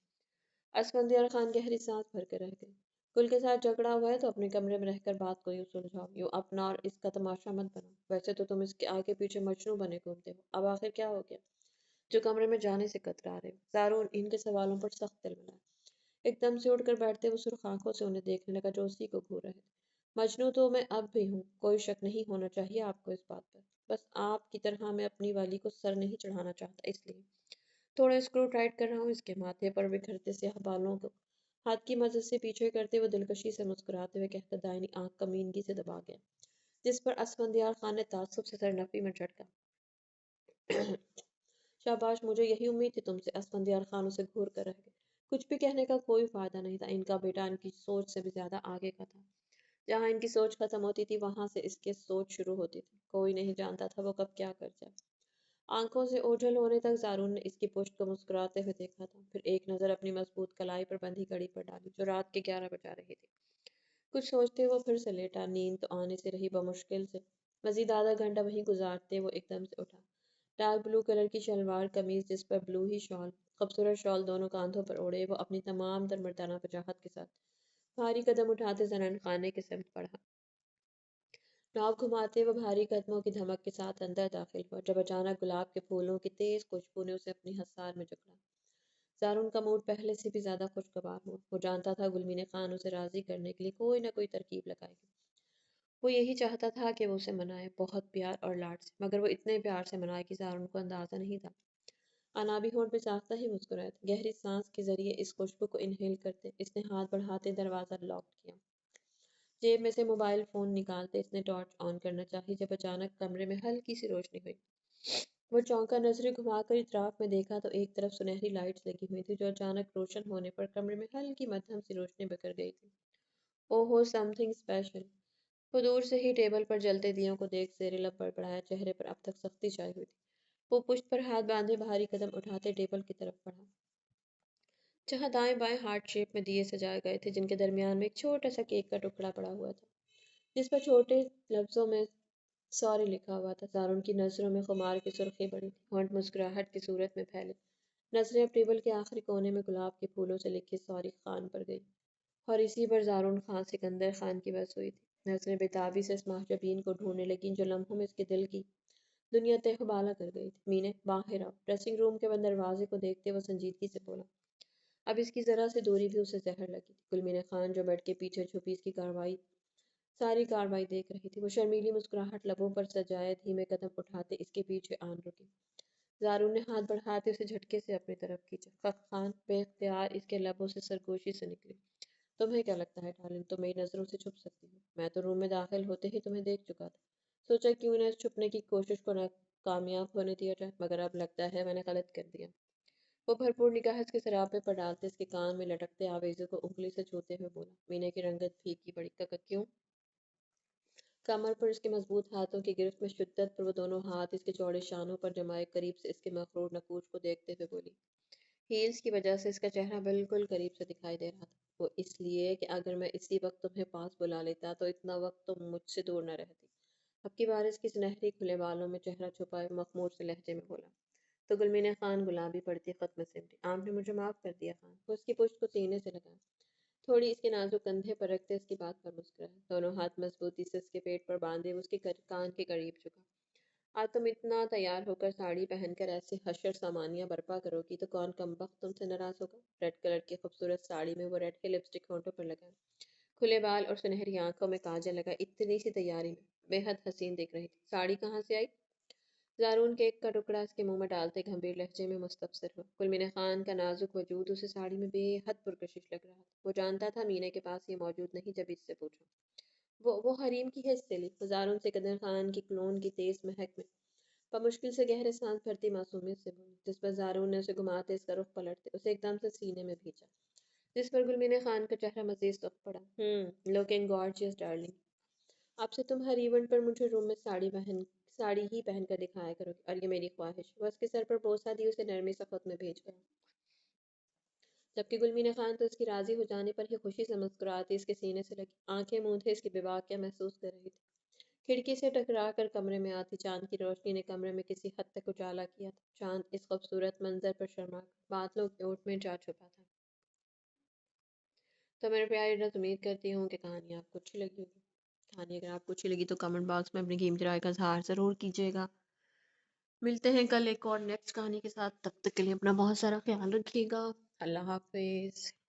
اسفندیار خان گہری سانس بھر کے رہ گئے۔ کل کے ساتھ جھگڑا ہوا ہے تو اپنے کمرے میں رہ کر بات کو یوں سلجھاؤ، یوں اپنا اور اس کا تماشا مت بناؤ۔ ویسے تو تم اس کے آگے پیچھے مجنوں بنے گھومتے ہو، اب آخر کیا ہو گیا جو کمرے میں جانے سے کترا رہے ہو؟ زارون ان کے سوالوں پر سخت تلملا۔ ایک دم سے اٹھ کر بیٹھتے وہ سرخ آنکھوں سے انہیں دیکھنے لگا جو اسی کو گھور رہے تھے۔ مجنوں تو میں اب بھی ہوں، کوئی شک نہیں ہونا چاہیے آپ کو اس بات پر، بس آپ کی طرح میں اپنی والی کو سر نہیں چڑھانا چاہتا، اس لیے تھوڑا اسکرو ٹائٹ کر رہا ہوں اس کے ماتھے پر بکھرتے سیاہ بالوں کو ہاتھ کی مدد سے پیچھے کرتے وہ دلکشی سے مسکراتے ہوئے کہتا، دائنی آنکھ کمینگی سے دبا گیا، جس پر اسفندیار خان نے تعصب سے سر نفی میں جھٹکا۔ شاباش، مجھے یہی امید تھی تم سے۔ اسفندیار خان اسے گھور کر رہ گئے۔ کچھ بھی کہنے کا کوئی فائدہ نہیں تھا، ان کا بیٹا ان کی سوچ سے بھی زیادہ آگے کا تھا۔ جہاں ان کی سوچ ختم ہوتی تھی وہاں سے اس کی سوچ شروع ہوتی تھی، کوئی نہیں جانتا تھا وہ کب کیا کر جائے۔ آنکھوں سے اوجھل ہونے تک زارون نے اس کی پشت کو مسکراتے ہوئے دیکھا تھا، پھر ایک نظر اپنی مضبوط کلائی پر بندھی گھڑی پر ڈالی جو رات کے 11 بجا رہی تھی۔ کچھ سوچتے وہ پھر سے لیٹا، نیند تو آنے سے رہی بمشکل سے۔ مزید آدھا گھنٹہ وہیں گزارتے وہ ایک دم سے اٹھا۔ ڈارک بلو کلر کی شلوار قمیض جس پر بلو ہی شال، خوبصورت شال دونوں کاندھوں پر اوڑھے وہ اپنی تمام تر مردانہ وجاہت کے ساتھ بھاری قدم اٹھاتے زنان خانے کی سمت بڑھا۔ ناک گھماتے وہ بھاری قدموں کی دھمک کے ساتھ اندر داخل ہوا جب اچانک گلاب کے پھولوں کی تیز خوشبو نے اسے اپنی حصار میں جکڑا۔ زارون کا موڈ پہلے سے بھی زیادہ خوشگوار ہوا۔ وہ جانتا تھا گلمین خان اسے راضی کرنے کے لیے کوئی نہ کوئی ترکیب لگائے گی۔ وہ یہی چاہتا تھا کہ وہ اسے منائے، بہت پیار اور لاڈ سے، مگر وہ اتنے پیار سے منائے کہ زارون کو اندازہ نہیں تھا۔ انابی ہونٹ پہ ساختہ ہی مسکرائے تھے، گہری سانس کے ذریعے اس خوشبو کو انہیل کرتے اس نے ہاتھ بڑھاتے دروازہ لاک کیا۔ جیب میں سے موبائل فون نکالتے اس نے ٹارچ آن کرنا چاہی جب اچانک کمرے میں ہلکی سی روشنی ہوئی۔ وہ چونکا، نظریں گھما کر اطراف میں دیکھا تو ایک طرف سنہری لائٹس لگی ہوئی تھی جو اچانک روشن ہونے پر کمرے میں ہلکی مدھم سی روشنی بکھر گئی تھی۔ اوہو، سم تھنگ اسپیشل! وہ دور سے ہی ٹیبل پر جلتے دیوں کو دیکھ زیر لب بڑبڑایا، چہرے پر اب تک سختی چھائی ہوئی تھی۔ وہ پشت پر ہاتھ باندھے بھاری قدم اٹھاتے ٹیبل کی طرف بڑھا، جہاں دائیں بائیں ہارٹ شیپ میں دیے سجائے گئے تھے جن کے درمیان میں ایک چھوٹا سا کیک کا ٹکڑا پڑا ہوا تھا جس پر چھوٹے لفظوں میں سوری لکھا ہوا تھا۔ زارون کی نظروں میں خمار کی سرخی بڑی تھی، ہونٹ مسکراہٹ کی صورت میں پھیلے، نظریں اب ٹیبل کے آخری کونے میں گلاب کے پھولوں سے لکھے سوری خان پر گئی، اور اسی پر زارون خان سکندر خان کی بس ہوئی تھی۔ نظریں بےتابی سے اس محجوبین کو ڈھونڈنے لگیں جو لمحوں میں اس کے دل کی دنیا تہ بالا کر گئی تھی۔ مینے، باہر آؤ! ڈریسنگ روم کے بند دروازے کو دیکھتے وہ سنجیدگی سے بولا۔ اب اس کی ذرا سی دوری بھی اسے زہر لگی تھی۔ گلمین خان جو بیڈ کے پیچھے چھپی اس کی ساری کارروائی دیکھ رہی تھی، وہ شرمیلی مسکراہٹ لبوں پر سجائے دھیمے قدم اٹھاتے اس کے پیچھے آن رکی۔ زارون نے ہاتھ بڑھاتے اسے جھٹکے سے اپنی طرف کھینچا۔ فخر خان بے اختیار اس کے لبوں سے سرگوشی سے نکلی۔ تمہیں کیا لگتا ہے ڈارلنگ، تم میری نظروں سے چھپ سکتی ہو؟ میں تو روم میں داخل ہوتے ہی تمہیں دیکھ چکا تھا، سوچا کیوں نہ اس چھپنے کی کوشش کو کامیاب ہونے دیا جائے، مگر اب لگتا ہے میں نے غلط کر دیا۔ وہ بھرپور نگاہ اس کے سراپے پر ڈالتے اس کے کان میں لٹکتے آویزوں کو انگلی سے چھوتے ہوئے بولا۔ مینے کی رنگت پھیکی پڑی۔ کیوں؟ کمر پر اس کے مضبوط ہاتھوں کی گرفت میں شدت پر وہ دونوں ہاتھ اس کے چوڑے شانوں پر جمائے قریب سے اس کے مغرور نقوش کو دیکھتے ہوئے بولی۔ ہیلز کی وجہ سے اس کا چہرہ بالکل قریب سے دکھائی دے رہا تھا۔ وہ اس لیے کہ اگر میں اسی وقت تمہیں پاس بلا لیتا تو اتنا وقت تم مجھ سے دور نہ رہتی۔ اب کی بار اس کی سنہری کھلے بالوں میں چہرہ چھپائے مخمور سے لہجے میں بولا۔ تو گلمین خان گلابی پڑتی خط میں سمٹی۔ آپ نے مجھے معاف کر دیا خان۔ وہ اس کی پشت کو سینے سے لگا، تھوڑی اس کے نازک کندھے پر رکھتے اس کی بات پر مسکرائے، دونوں ہاتھ مضبوطی سے اس کے پیٹ پر باندھے وہ اس کے کان کے قریب جھکا۔ آج تم اتنا تیار ہو کر ساڑی پہن کر ایسے حشر سامانیہ برپا کرو گی تو کون کمبخت تم سے ناراض ہوگا؟ ریڈ کلر کی خوبصورت ساڑی میں وہ ریڈ کی لپسٹک ہونٹوں پر لگا، کھلے بال اور سنہری آنکھوں میں کاجل لگا، اتنی سی تیاری میں بے حد حسین دکھ رہی تھی۔ ساڑی کہاں سے آئی؟ زارون کیک کا ٹکڑا اس کے منہ میں ڈالتے گھمبیر لہجے میں مستفسر ہوا۔ گلمین خان کا نازک وجود اسے ساڑی میں بے حد پرکشش لگ رہا تھا۔ وہ جانتا تھا مینے کے پاس یہ موجود نہیں جب اس سے پوچھا۔ وہ حریم کی حس سے لی۔ وہ زارون سکندر خان کی کلون کی تیز مہک میں بمشکل سے گہرے سانس بھرتی معصومیت سے بولی، جس پر زارون نے اسے گھماتے اس کا رخ پلٹتے اسے ایک دم سے سینے میں بھیجا، جس پر گلمین خان کا چہرہ مزید سخت پڑا۔ لوکنگ گارجیس ڈارلنگ، اب سے تم ہر ایونٹ پر مجھے روم میں ساڑی ہی پہن کر دکھایا کرو گی، اور یہ میری خواہش۔ وہ اس کے سر پر بوسہ دی اسے نرمی سے خط میں بھیج گیا، جبکہ گلمین خان تو اس کی راضی ہو جانے پر ہی خوشی سے مسکراتی اس کے سینے سے لگی، آنکھیں موندے اس کی بےواقعہ محسوس کر رہی تھی۔ کھڑکی سے ٹکرا کر کمرے میں آتی چاند کی روشنی نے کمرے میں کسی حد تک اجالا کیا تھا۔ چاند اس خوبصورت منظر پر شرما کر بادلوں کی اوٹ میں جا چھپا تھا۔ تو میرے پیارے ریڈرز، امید کرتی ہوں کہ کہانی آپ کو اچھی لگی ہوگی۔ کہانی اگر آپ کو اچھی لگی تو کمنٹ باکس میں اپنی قیمتی رائے کا اظہار ضرور کیجیے گا۔ ملتے ہیں کل ایک اور نیکسٹ کہانی کے ساتھ، تب تک کے لیے اپنا بہت سارا خیال رکھیے گا۔ اللہ حافظ۔